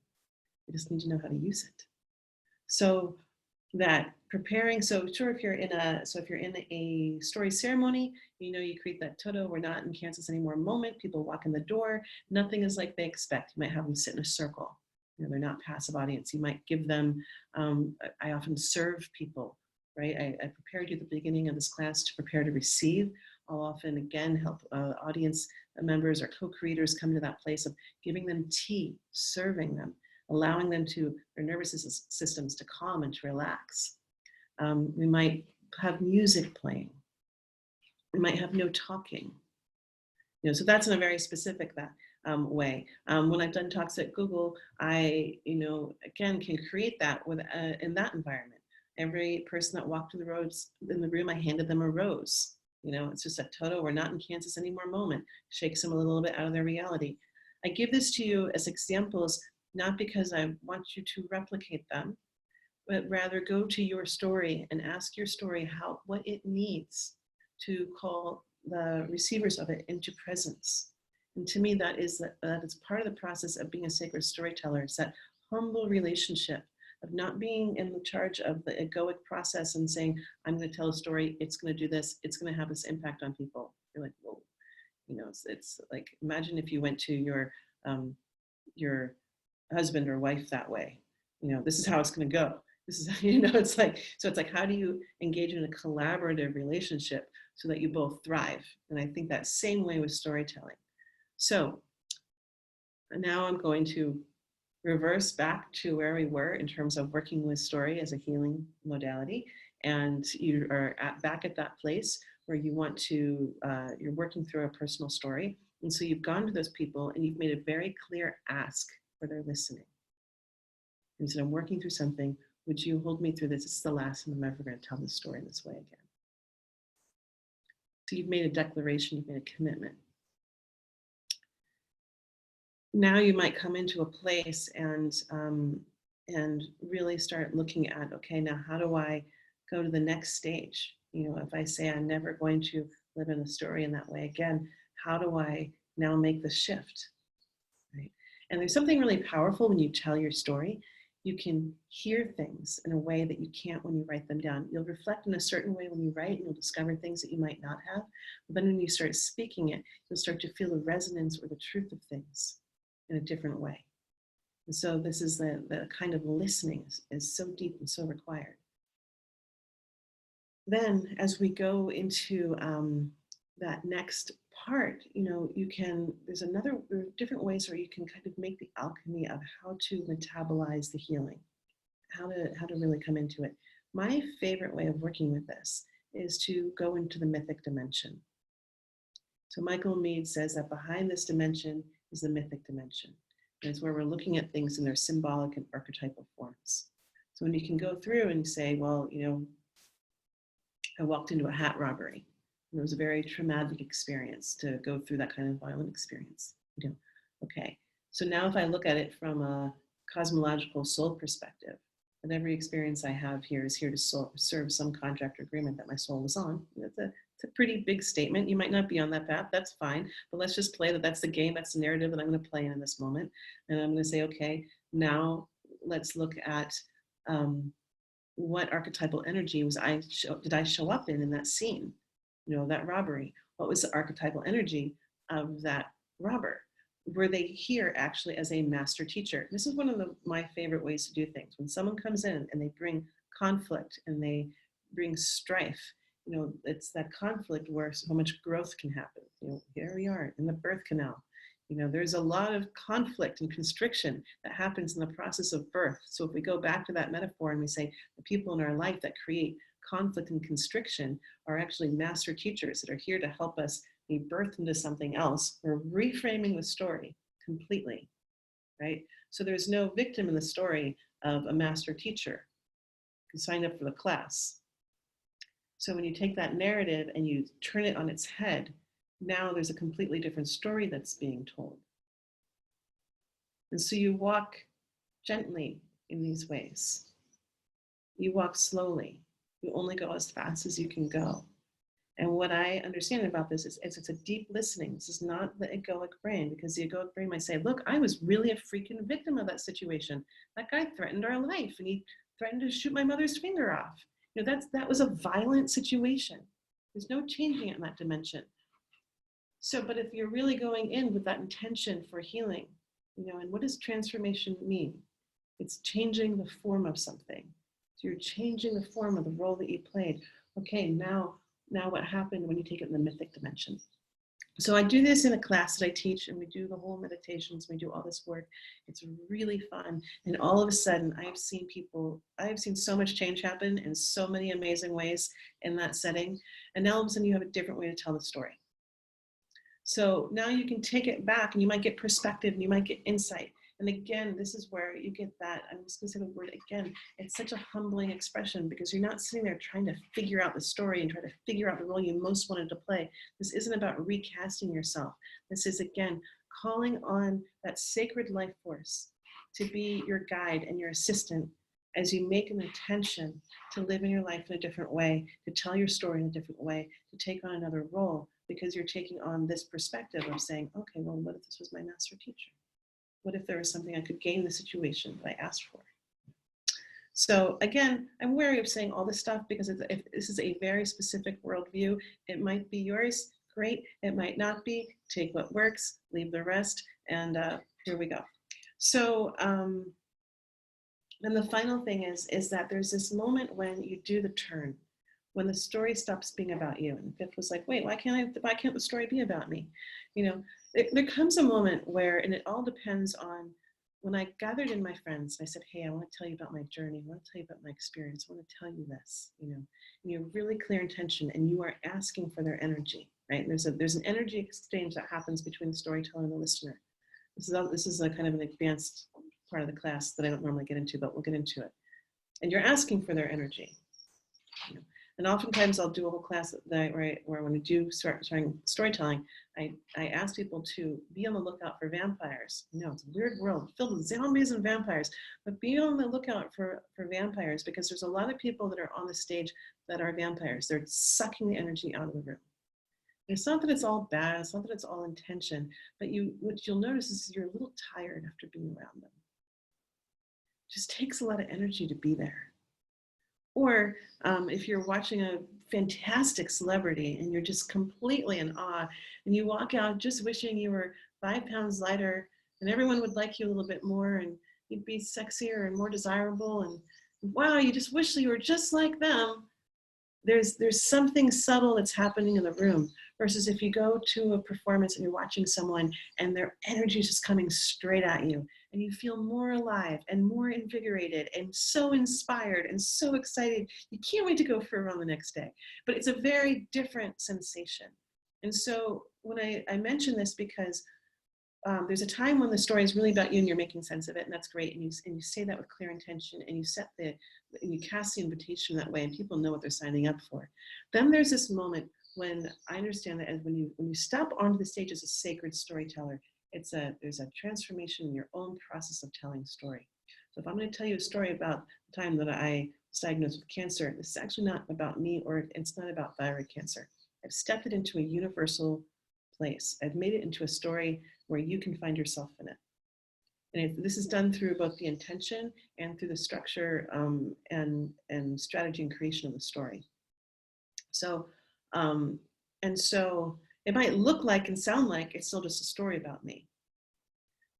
You just need to know how to use it. So that preparing, so sure, if you're in a story ceremony, you know, you create that Toto, we're not in Kansas anymore moment, people walk in the door, nothing is like they expect. You might have them sit in a circle. You know, they're not passive audience. You might give them, I often serve people, right? I prepared you at the beginning of this class to prepare to receive. I'll often, again, help audience members or co-creators come to that place of giving them tea, serving them, allowing them their nervous systems to calm and to relax. We might have music playing. We might have no talking. You know, so that's in a very specific way. When I've done talks at Google, I, again, can create that in that environment. Every person that walked in the room, I handed them a rose. You know, it's just a Toto, we're not in Kansas anymore moment, shakes them a little bit out of their reality. I give this to you as examples, not because I want you to replicate them, but rather go to your story and ask your story what it needs to call the receivers of it into presence. And to me, that is part of the process of being a sacred storyteller. It's that humble relationship of not being in the charge of the egoic process and saying, I'm going to tell a story, it's going to do this, it's going to have this impact on people. You're like, whoa, you know, it's like, imagine if you went to your husband or wife that way. You know, this is how it's going to go. This is, you know, it's like, so it's like, how do you engage in a collaborative relationship so that you both thrive? And I think that same way with storytelling. So now I'm going to reverse back to where we were in terms of working with story as a healing modality. And you are back at that place where you want to, you're working through a personal story. And so you've gone to those people and you've made a very clear ask for their listening. And you said, I'm working through something. Would you hold me through this? This is the last time I'm ever going to tell this story in this way again. So you've made a declaration, you've made a commitment. Now you might come into a place and really start looking at, okay, now how do I go to the next stage? You know, if I say I'm never going to live in a story in that way again, how do I now make the shift? Right? And there's something really powerful when you tell your story. You can hear things in a way that you can't when you write them down. You'll reflect in a certain way when you write, and you'll discover things that you might not have. But then when you start speaking it, you'll start to feel the resonance or the truth of things in a different way. And so this is the kind of listening is so deep and so required. Then as we go into that next part, you know, there are different ways where you can kind of make the alchemy of how to metabolize the healing, how to really come into it. My favorite way of working with this is to go into the mythic dimension. So Michael Meade says that behind this dimension is the mythic dimension. And it's where we're looking at things in their symbolic and archetypal forms. So when you can go through and say, well, you know, I walked into a hat robbery. And it was a very traumatic experience to go through that kind of violent experience. You know, okay, so now if I look at it from a cosmological soul perspective, that every experience I have here is here to serve some contract or agreement that my soul was on. It's a pretty big statement. You might not be on that path, that's fine, but let's just play that's the game, that's the narrative that I'm going to play in this moment. And I'm going to say, okay, now let's look at what archetypal energy did I show up in that scene, you know, that robbery. What was the archetypal energy of that robber? Were they here actually as a master teacher? This is one of my favorite ways to do things. When someone comes in and they bring conflict and they bring strife, you know, it's that conflict where so much growth can happen. You know, here we are in the birth canal. You know, there's a lot of conflict and constriction that happens in the process of birth. So if we go back to that metaphor and we say the people in our life that create conflict and constriction are actually master teachers that are here to help us be birthed into something else. We're reframing the story completely, right? So there's no victim in the story of a master teacher who signed up for the class. So when you take that narrative and you turn it on its head, now there's a completely different story that's being told. And so you walk gently in these ways. You walk slowly. You only go as fast as you can go. And what I understand about this is it's a deep listening. This is not the egoic brain, because the egoic brain might say, look, I was really a freaking victim of that situation. That guy threatened our life and he threatened to shoot my mother's finger off. You know, that was a violent situation. There's no changing it in that dimension. So, but if you're really going in with that intention for healing, you know, and what does transformation mean? It's changing the form of something. So you're changing the form of the role that you played. Okay, now what happened when you take it in the mythic dimension? So I do this in a class that I teach, and we do the whole meditations, we do all this work. It's really fun. And all of a sudden I have seen so much change happen in so many amazing ways in that setting. And now all of a sudden you have a different way to tell the story. So now you can take it back and you might get perspective and you might get insight. And again, this is where you get that, I'm just gonna say the word again, it's such a humbling expression, because you're not sitting there trying to figure out the story and try to figure out the role you most wanted to play. This isn't about recasting yourself. This is, again, calling on that sacred life force to be your guide and your assistant as you make an intention to live in your life in a different way, to tell your story in a different way, to take on another role, because you're taking on this perspective of saying, okay, well, what if this was my master teacher? What if there was something I could gain in the situation that I asked for? So again, I'm wary of saying all this stuff because if this is a very specific worldview, it might be yours, great. It might not be. Take what works, leave the rest, and here we go. So, and the final thing is that there's this moment when you do the turn, when the story stops being about you. And Fifth was like, wait, why can't the story be about me? You know, there comes a moment where, and it all depends on, when I gathered in my friends, I said, hey, I want to tell you about my journey. I want to tell you about my experience. I want to tell you this, you know, and you have really clear intention and you are asking for their energy, right? And there's an energy exchange that happens between the storyteller and the listener. This is a kind of an advanced part of the class that I don't normally get into, but we'll get into it. And you're asking for their energy. You know? And oftentimes I'll do a whole class where when we do starting storytelling, I ask people to be on the lookout for vampires. You know, it's a weird world filled with zombies and vampires, but be on the lookout for vampires, because there's a lot of people that are on the stage that are vampires. They're sucking the energy out of the room. It's not that it's all bad, it's not that it's all intention, but what you'll notice is you're a little tired after being around them. It just takes a lot of energy to be there. Or if you're watching a fantastic celebrity and you're just completely in awe and you walk out just wishing you were 5 pounds lighter and everyone would like you a little bit more and you'd be sexier and more desirable, and wow, you just wish you were just like them. There's something subtle that's happening in the room, versus if you go to a performance and you're watching someone and their energy is just coming straight at you and you feel more alive and more invigorated and so inspired and so excited. You can't wait to go for a run the next day. But it's a very different sensation. And so when I mention this, because there's a time when the story is really about you and you're making sense of it, and that's great. And you say that with clear intention, and you cast the invitation that way, and people know what they're signing up for. Then there's this moment when I understand that when you step onto the stage as a sacred storyteller, there's a transformation in your own process of telling story. So if I'm going to tell you a story about the time that I was diagnosed with cancer, this is actually not about me, or it's not about thyroid cancer. I've stepped it into a universal place. I've made it into a story where you can find yourself in it. And this is done through both the intention and through the structure and strategy and creation of the story. So, and so it might look like and sound like it's still just a story about me.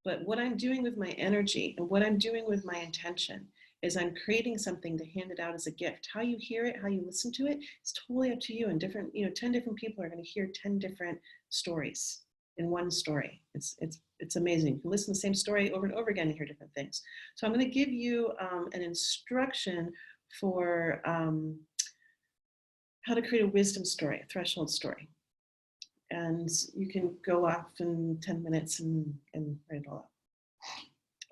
But what I'm doing with my energy and what I'm doing with my intention is I'm creating something to hand it out as a gift. How you hear it, how you listen to it, it's totally up to you. And 10 different people are going to hear 10 different stories in one story. It's amazing. You can listen to the same story over and over again and hear different things. So I'm going to give you an instruction for how to create a wisdom story, a threshold story. And you can go off in 10 minutes and write it all out.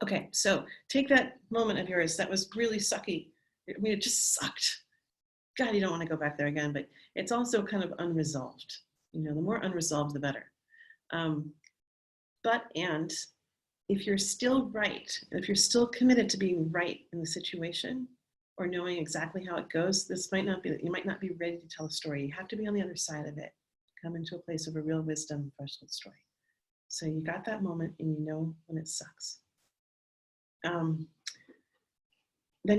Okay, so take that moment of yours that was really sucky. I mean, it just sucked. God, you don't want to go back there again, but it's also kind of unresolved. You know, the more unresolved, the better. And if you're still right, if you're still committed to being right in the situation or knowing exactly how it goes, you might not be ready to tell a story. You have to be on the other side of it. Come into a place of a real wisdom threshold story. So you got that moment and you know when it sucks. Then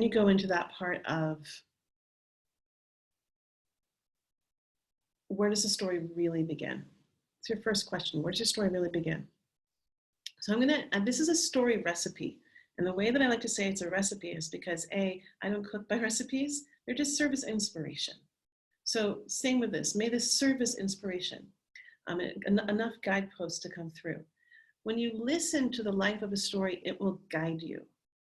you go into that part of, where does the story really begin? It's your first question. Where does your story really begin? So this is a story recipe. And the way that I like to say it's a recipe is because I don't cook by recipes. They're just serve as inspiration. So same with this. May this serve as inspiration. Enough guideposts to come through. When you listen to the life of a story, it will guide you.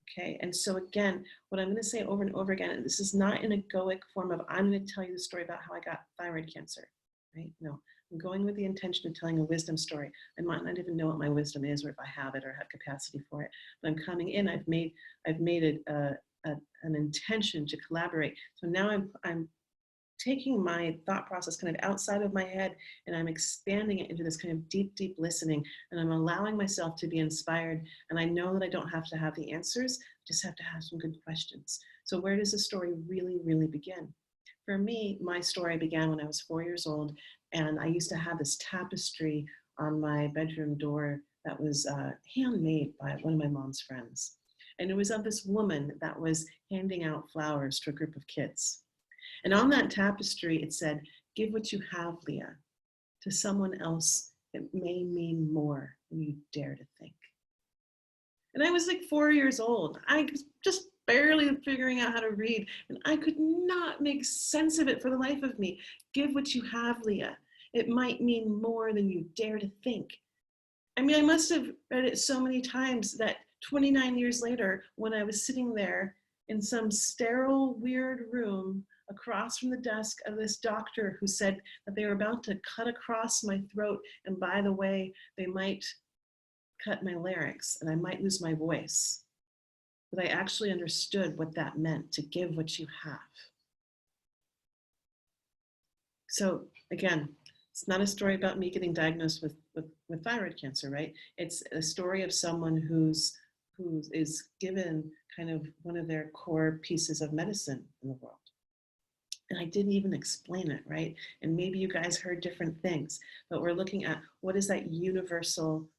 Okay, and so again, what I'm going to say over and over again, and this is not in egoic form of I'm going to tell you the story about how I got thyroid cancer, right? No, I'm going with the intention of telling a wisdom story. I might not even know what my wisdom is, or if I have it, or have capacity for it. But I'm coming in. I've made it an intention to collaborate. So now I'm taking my thought process kind of outside of my head, and I'm expanding it into this kind of deep, deep listening, and I'm allowing myself to be inspired. And I know that I don't have to have the answers, I just have to have some good questions. So where does the story really, really begin? For me, my story began when I was 4 years old, and I used to have this tapestry on my bedroom door that was handmade by one of my mom's friends. And it was of this woman that was handing out flowers to a group of kids. And on that tapestry, it said, "Give what you have, Leah. To someone else, it may mean more than you dare to think." And I was like 4 years old. I was just barely figuring out how to read, and I could not make sense of it for the life of me. Give what you have, Leah. It might mean more than you dare to think. I mean, I must have read it so many times that 29 years later, when I was sitting there in some sterile, weird room across from the desk of this doctor who said that they were about to cut across my throat, and by the way, they might cut my larynx and I might lose my voice, that I actually understood what that meant, to give what you have. So again, it's not a story about me getting diagnosed with thyroid cancer, right? It's a story of someone who is given kind of one of their core pieces of medicine in the world. And I didn't even explain it, right? And maybe you guys heard different things, but we're looking at what is that universal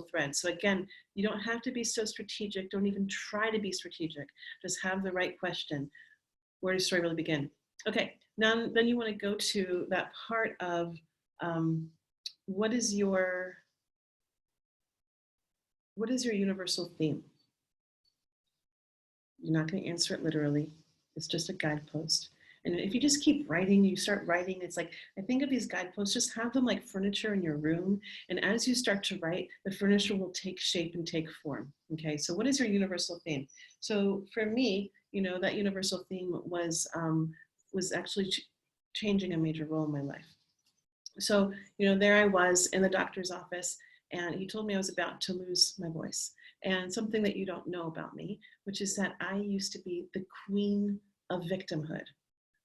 thread? So again, you don't have to be so strategic. Don't even try to be strategic. Just have the right question. Where does the story really begin? Okay, now then you want to go to that part of what is your universal theme? You're not going to answer it literally. It's just a guidepost. And if you just keep writing, you start writing, it's like, I think of these guideposts, just have them like furniture in your room. And as you start to write, the furniture will take shape and take form. Okay, so what is your universal theme? So for me, you know, that universal theme was actually changing a major role in my life. So, you know, there I was in the doctor's office, and he told me I was about to lose my voice. And something that you don't know about me, which is that I used to be the queen of victimhood.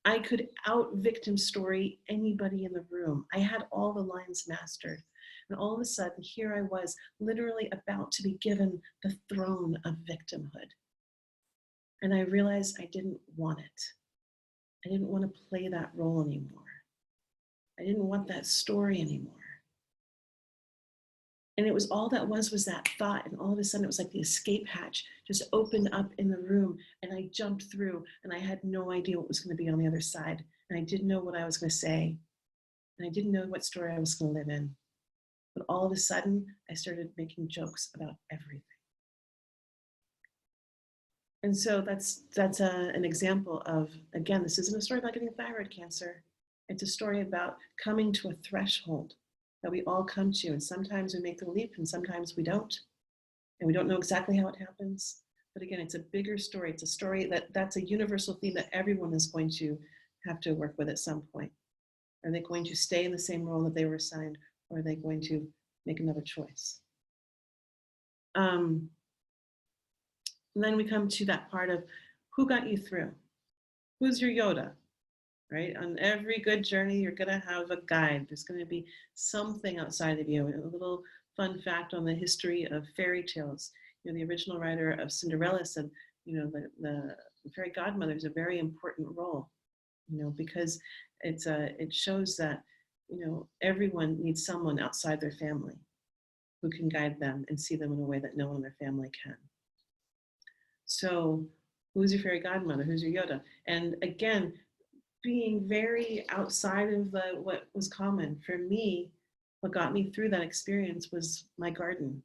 I could out victim story anybody in the room. I had all the lines mastered. And all of a sudden, here I was literally about to be given the throne of victimhood. And I realized I didn't want it. I didn't want to play that role anymore. I didn't want that story anymore. And it was all that was that thought. And all of a sudden it was like the escape hatch just opened up in the room, and I jumped through, and I had no idea what was going to be on the other side. And I didn't know what I was going to say. And I didn't know what story I was going to live in. But all of a sudden I started making jokes about everything. And so that's an example of, again, this isn't a story about getting thyroid cancer. It's a story about coming to a threshold that we all come to. And sometimes we make the leap and sometimes we don't. And we don't know exactly how it happens. But again, it's a bigger story. It's a story that's a universal theme that everyone is going to have to work with at some point. Are they going to stay in the same role that they were assigned, or are they going to make another choice? And then we come to that part of who got you through? Who's your Yoda? Right? On every good journey, you're going to have a guide. There's going to be something outside of you. A little fun fact on the history of fairy tales. You know, the original writer of Cinderella said, you know, the fairy godmother is a very important role, you know, because it shows that, you know, everyone needs someone outside their family who can guide them and see them in a way that no one in their family can. So who's your fairy godmother? Who's your Yoda? And again, being very outside of what was common. For me, what got me through that experience was my garden.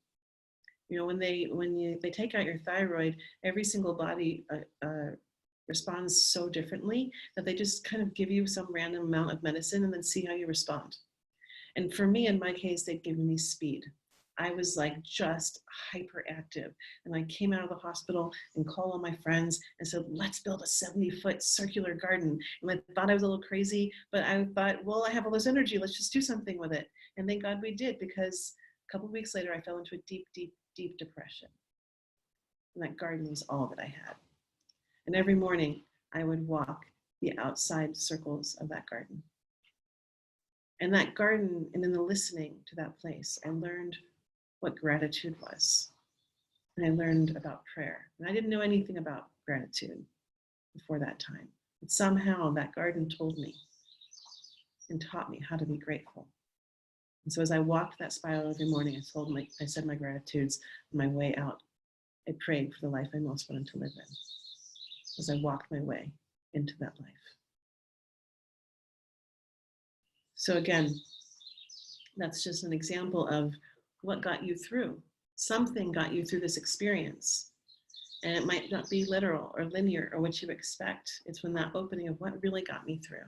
You know, when they take out your thyroid, every single body responds so differently that they just kind of give you some random amount of medicine and then see how you respond. And for me, in my case, they'd given me speed. I was like just hyperactive. And I came out of the hospital and called on my friends and said, let's build a 70-foot circular garden. And I thought I was a little crazy, but I thought, well, I have all this energy. Let's just do something with it. And thank God we did, because a couple of weeks later, I fell into a deep, deep, deep depression. And that garden was all that I had. And every morning I would walk the outside circles of that garden. And that garden, and in the listening to that place, I learned what gratitude was. And I learned about prayer. And I didn't know anything about gratitude before that time. But somehow that garden told me and taught me how to be grateful. And so as I walked that spiral every morning, I said my gratitudes on my way out I prayed for the life I most wanted to live in as I walked my way into that life. So again, that's just an example of what got you through. Something got you through this experience. And it might not be literal or linear or what you expect. It's when that opening of what really got me through.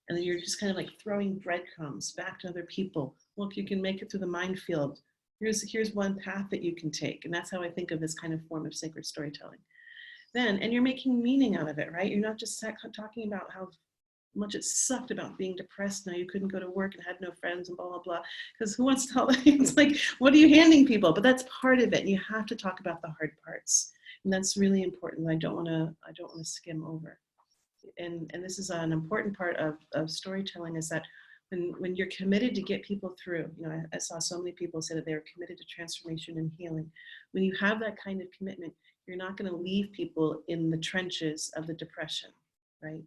And then you're just kind of like throwing breadcrumbs back to other people. Look, you can make it through the minefield. Here's one path that you can take. And that's how I think of this kind of form of sacred storytelling. Then, and you're making meaning out of it, right? You're not just talking about how much it sucked about being depressed. Now you couldn't go to work and had no friends and blah, blah, blah. Because who wants to tell them? It's like, what are you handing people? But that's part of it. And you have to talk about the hard parts. And that's really important. I don't want to skim over. And this is an important part of storytelling, is that when you're committed to get people through, I saw so many people say that they were committed to transformation and healing. When you have that kind of commitment, you're not going to leave people in the trenches of the depression, right?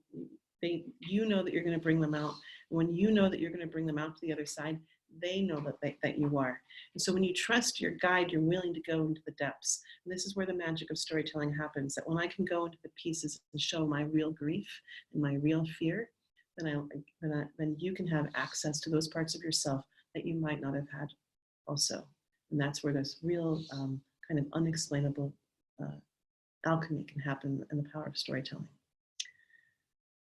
You know that you're going to bring them out. And when you know that you're going to bring them out to the other side, they know that you are. And so when you trust your guide, you're willing to go into the depths. And this is where the magic of storytelling happens, that when I can go into the pieces and show my real grief and my real fear, then you can have access to those parts of yourself that you might not have had also. And that's where this real kind of unexplainable alchemy can happen in the power of storytelling.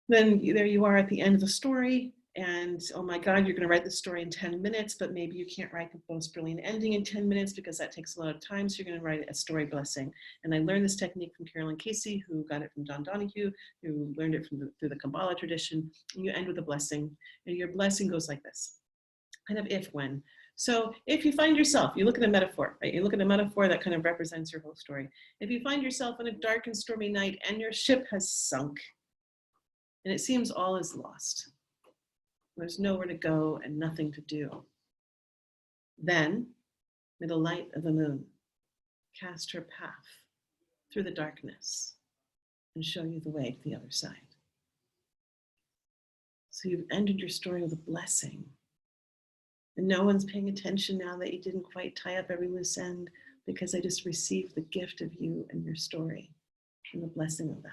Then there you are at the end of the story, and oh my God, you're going to write the story in 10 minutes, but maybe you can't write the most brilliant ending in 10 minutes because that takes a lot of time. So you're going to write a story blessing. And I learned this technique from Carolyn Casey, who got it from Don Donahue, who learned it through the Kabbalah tradition. And you end with a blessing, and your blessing goes like this, kind of if-when. So if you find yourself, you look at a metaphor, right? You look at a metaphor that kind of represents your whole story. If you find yourself on a dark and stormy night and your ship has sunk, and it seems all is lost, there's nowhere to go and nothing to do, then, may the light of the moon cast her path through the darkness and show you the way to the other side. So you've ended your story with a blessing. And no one's paying attention now that you didn't quite tie up every loose end, because they just received the gift of you and your story and the blessing of that.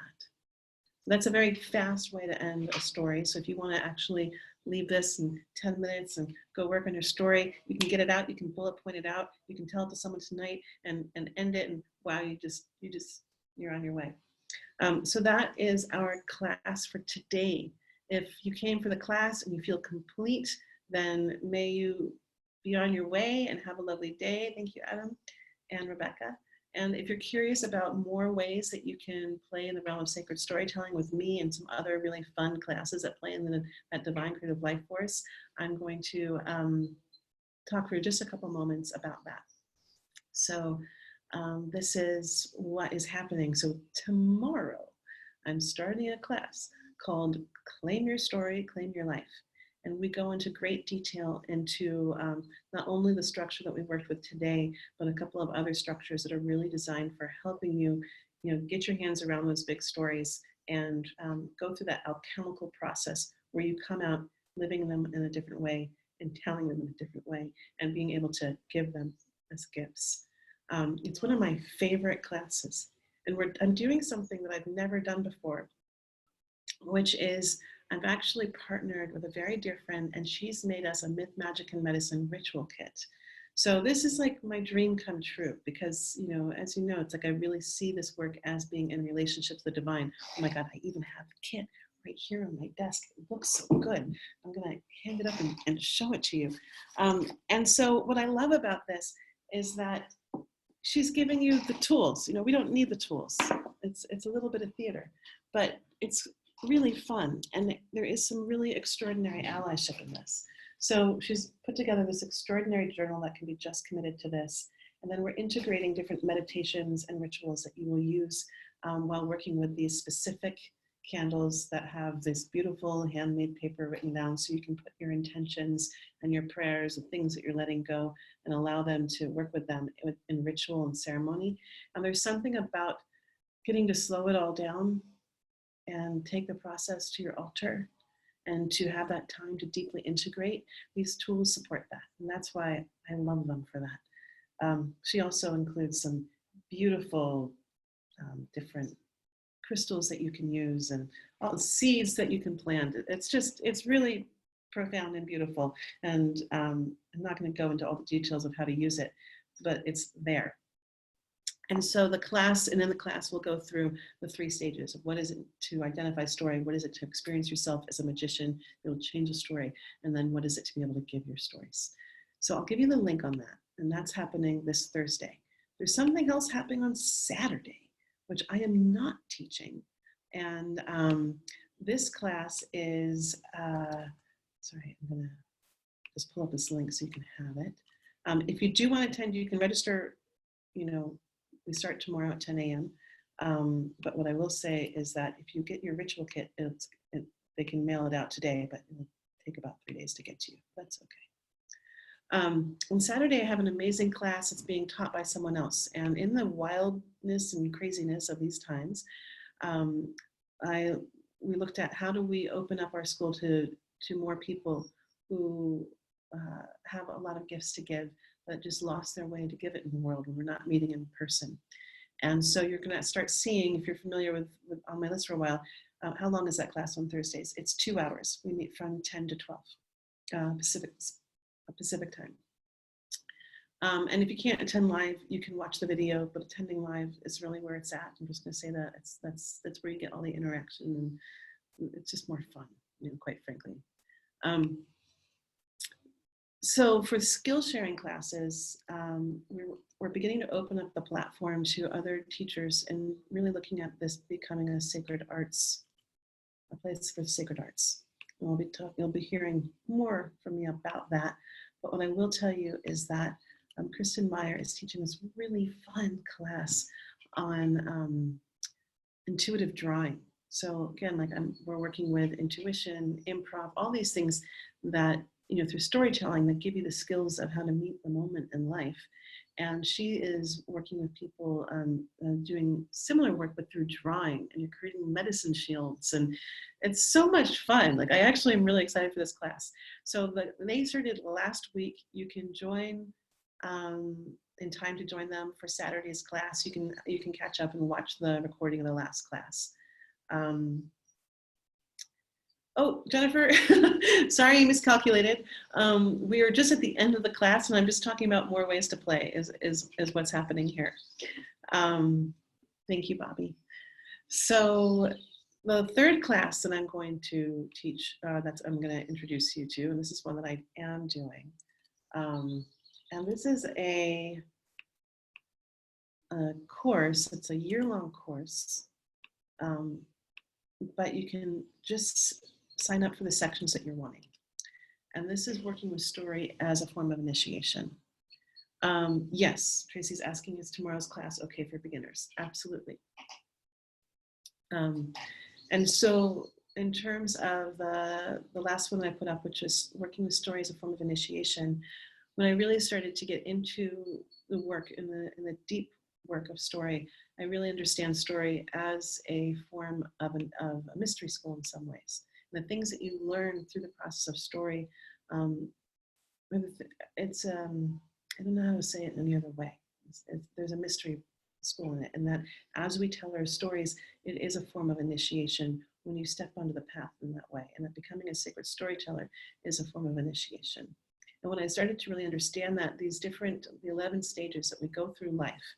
That's a very fast way to end a story. So if you want to actually leave this in 10 minutes and go work on your story, you can get it out, you can bullet point it out, you can tell it to someone tonight and end it, and wow, you're on your way. So that is our class for today. If you came for the class and you feel complete, then may you be on your way and have a lovely day. Thank you, Adam and Rebecca. And if you're curious about more ways that you can play in the realm of sacred storytelling with me and some other really fun classes that play in that divine creative life force, I'm going to talk for just a couple moments about that. So this is what is happening. So tomorrow, I'm starting a class called Claim Your Story, Claim Your Life. And we go into great detail into not only the structure that we worked with today, but a couple of other structures that are really designed for helping you, get your hands around those big stories and go through that alchemical process where you come out living them in a different way and telling them in a different way and being able to give them as gifts. It's one of my favorite classes. And I'm doing something that I've never done before, which is I've actually partnered with a very dear friend, and she's made us a Myth, Magic, and Medicine ritual kit. So this is like my dream come true because, as you know, it's like I really see this work as being in relationship to the divine. Oh my God, I even have the kit right here on my desk. It looks so good. I'm gonna hand it up and show it to you. And so what I love about this is that she's giving you the tools. We don't need the tools. It's a little bit of theater, but it's really fun, and there is some really extraordinary allyship in this. So she's put together this extraordinary journal that can be just committed to this, and then we're integrating different meditations and rituals that you will use while working with these specific candles that have this beautiful handmade paper written down, so you can put your intentions and your prayers and things that you're letting go and allow them to work with them in ritual and ceremony. And there's something about getting to slow it all down and take the process to your altar and to have that time to deeply integrate. These tools support that. And that's why I love them for that. She also includes some beautiful different crystals that you can use and all the seeds that you can plant. It's really profound and beautiful. And I'm not going to go into all the details of how to use it, but it's there. And so the class, and in the class, we'll go through the 3 stages of what is it to identify story, what is it to experience yourself as a magician, it'll change the story, and then what is it to be able to give your stories. So I'll give you the link on that, and that's happening this Thursday. There's something else happening on Saturday, which I am not teaching. And this class is, sorry, I'm gonna just pull up this link so you can have it. If you do want to attend, you can register, we start tomorrow at 10 a.m. But what I will say is that if you get your ritual kit, they can mail it out today, but it'll take about 3 days to get to you. That's okay. On Saturday, I have an amazing class that's being taught by someone else. And in the wildness and craziness of these times, we looked at how do we open up our school to more people who have a lot of gifts to give, but just lost their way to give it in the world when we're not meeting in person. And so you're going to start seeing, if you're familiar with on my list for a while, how long is that class on Thursdays? It's 2 hours. We meet from 10 to 12 Pacific time. And if you can't attend live, you can watch the video, but attending live is really where it's at. I'm just going to say that that's where you get all the interaction, and it's just more fun, quite frankly. So for skill sharing classes, we're beginning to open up the platform to other teachers and really looking at this becoming a place for sacred arts. You'll be hearing more from me about that. But what I will tell you is that Kristen Meyer is teaching this really fun class on intuitive drawing. So again, we're working with intuition, improv, all these things that, through storytelling that give you the skills of how to meet the moment in life. And she is working with people doing similar work, but through drawing, and you're creating medicine shields. And it's so much fun. I actually am really excited for this class. So they started last week. You can join in time to join them for Saturday's class. You can catch up and watch the recording of the last class. Oh, Jennifer, sorry you miscalculated. We are just at the end of the class, and I'm just talking about more ways to play is what's happening here. Thank you, Bobby. So the 3rd class that I'm going to teach, I'm going to introduce you to, and this is one that I am doing. And this is a course. It's a year-long course, but you can just sign up for the sections that you're wanting. And this is working with story as a form of initiation. Yes, Tracy's asking, is tomorrow's class okay for beginners? Absolutely. And so in terms of the last one I put up, which is working with story as a form of initiation, when I really started to get into the work, in the deep work of story, I really understand story as a form of a mystery school in some ways. And the things that you learn through the process of story, it's I don't know how to say it in any other way. There's a mystery school in it, and that as we tell our stories, it is a form of initiation when you step onto the path in that way, and that becoming a sacred storyteller is a form of initiation. And when I started to really understand that, the 11 stages that we go through life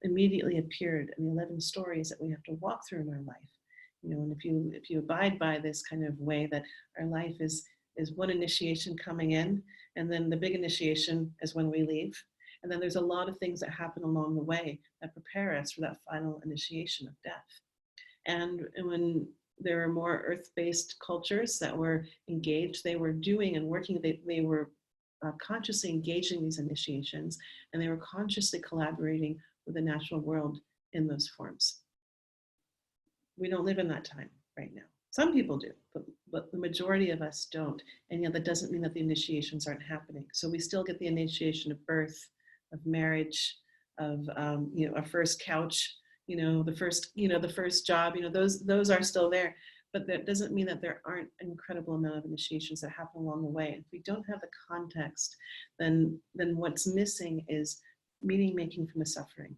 immediately appeared, and the 11 stories that we have to walk through in our life. And if you abide by this kind of way that our life is one initiation coming in, and then the big initiation is when we leave. And then there's a lot of things that happen along the way that prepare us for that final initiation of death. And when there are more earth-based cultures that were engaged, they were doing and working, they were consciously engaging these initiations, and they were consciously collaborating with the natural world in those forms. We don't live in that time right now. Some people do, but the majority of us don't. And yet that doesn't mean that the initiations aren't happening. So we still get the initiation of birth, of marriage, of a first couch, the first job, those are still there. But that doesn't mean that there aren't an incredible amount of initiations that happen along the way. If we don't have the context, then what's missing is meaning making from the suffering.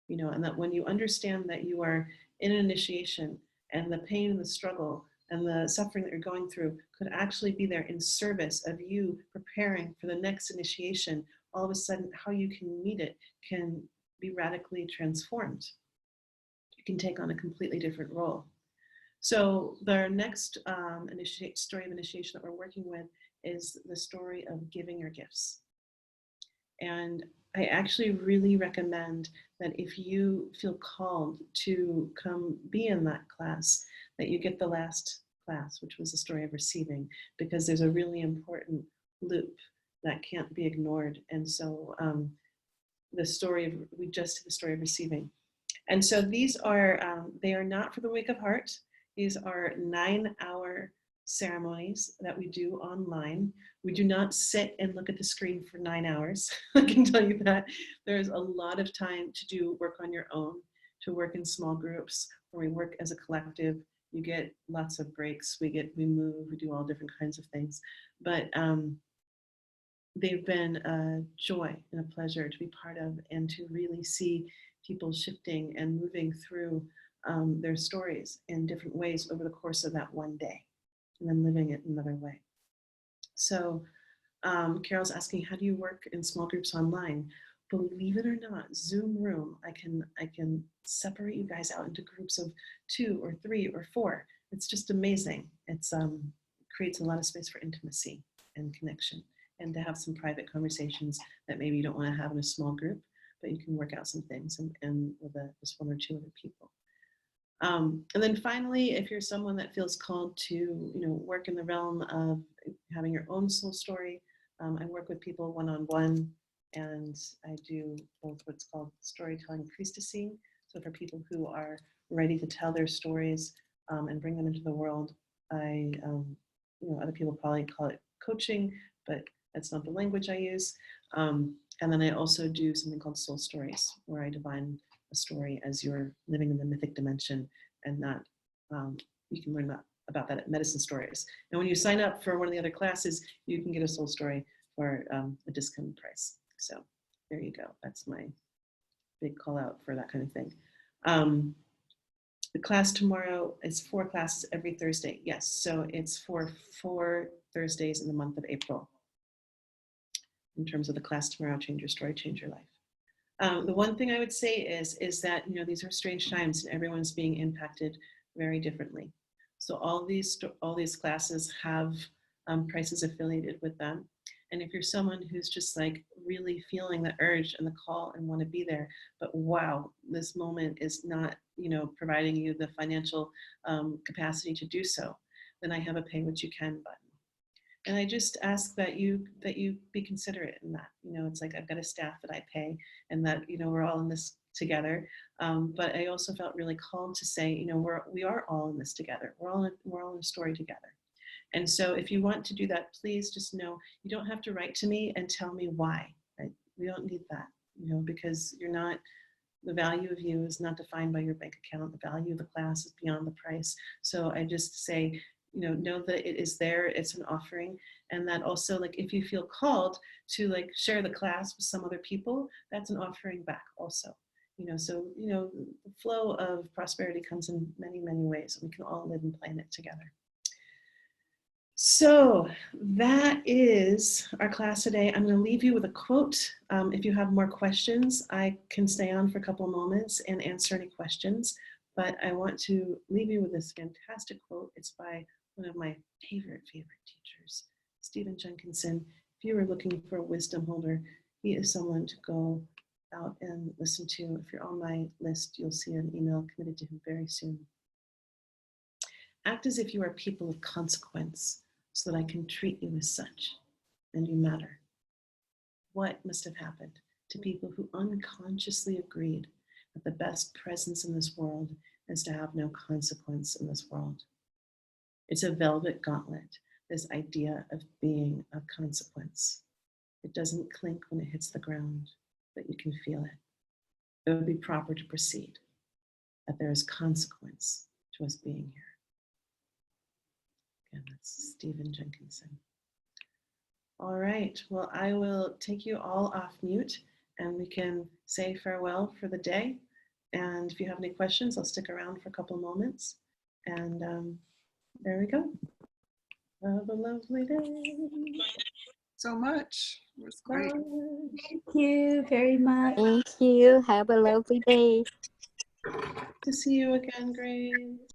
you know, and that when you understand that you are in an initiation and the pain and the struggle and the suffering that you're going through could actually be there in service of you preparing for the next initiation, all of a sudden how you can meet it can be radically transformed. You can take on a completely different role. So the next story of initiation that we're working with is the story of giving your gifts. And I actually really recommend that if you feel called to come be in that class, that you get the last class, which was the story of receiving, because there's a really important loop that can't be ignored. And so we just did the story of receiving. And so these are, they are not for the weak of heart. These are 9-hour ceremonies that we do online. We do not sit and look at the screen for 9 hours. I can tell you that. There's a lot of time to do work on your own, to work in small groups, where we work as a collective. You get lots of breaks. We move, we do all different kinds of things. But they've been a joy and a pleasure to be part of, and to really see people shifting and moving through their stories in different ways over the course of that one day, and then living it another way. So Carol's asking, how do you work in small groups online? Believe it or not, Zoom room, I can separate you guys out into groups of 2 or 3 or 4. It's just amazing. It's creates a lot of space for intimacy and connection, and to have some private conversations that maybe you don't want to have in a small group, but you can work out some things and with just 1 or 2 other people. And then finally, if you're someone that feels called to, work in the realm of having your own soul story, I work with people one-on-one, and I do both what's called storytelling priestessing. So for people who are ready to tell their stories and bring them into the world, other people probably call it coaching, but that's not the language I use. And then I also do something called soul stories, where I define a story as you're living in the mythic dimension, and that you can learn about that at Medicine Stories. And when you sign up for one of the other classes, you can get a soul story for a discounted price. So there you go. That's my big call out for that kind of thing. The class tomorrow is 4 classes every Thursday. Yes, so it's for 4 Thursdays in the month of April. In terms of the class tomorrow, Change Your Story, Change Your Life. The one thing I would say is that these are strange times, and everyone's being impacted very differently. So all these classes have prices affiliated with them. And if you're someone who's just like really feeling the urge and the call and want to be there, but wow, this moment is not providing you the financial capacity to do so, then I have a pay what you can button. And I just ask that you be considerate in that. It's like I've got a staff that I pay, and that we're all in this together. But I also felt really called to say, we are all in this together. We're all in a story together. And so if you want to do that, please just know you don't have to write to me and tell me why. Right? We don't need that, because you're not. The value of you is not defined by your bank account. The value of the class is beyond the price. So I just say, know that it is there, it's an offering, and that also, like, if you feel called to share the class with some other people, that's an offering back also. So the flow of prosperity comes in many, many ways, and we can all live and plan it together. So that is our class today. I'm going to leave you with a quote. If you have more questions, I can stay on for a couple of moments and answer any questions, but I want to leave you with this fantastic quote. It's by one of my favorite teachers, Stephen Jenkinson. If you are looking for a wisdom holder, he is someone to go out and listen to. If you're on my list, you'll see an email committed to him very soon. Act as if you are people of consequence, so that I can treat you as such, and you matter. What must have happened to people who unconsciously agreed that the best presence in this world is to have no consequence in this world? It's a velvet gauntlet, this idea of being of consequence. It doesn't clink when it hits the ground, but you can feel it. It would be proper to proceed, that there is consequence to us being here. Again, that's Stephen Jenkinson. All right, well, I will take you all off mute, and we can say farewell for the day. And if you have any questions, I'll stick around for a couple moments. And there we go. Have a lovely day. So much. It was great. Thank you very much. Thank you. Have a lovely day. To see you again, Grace.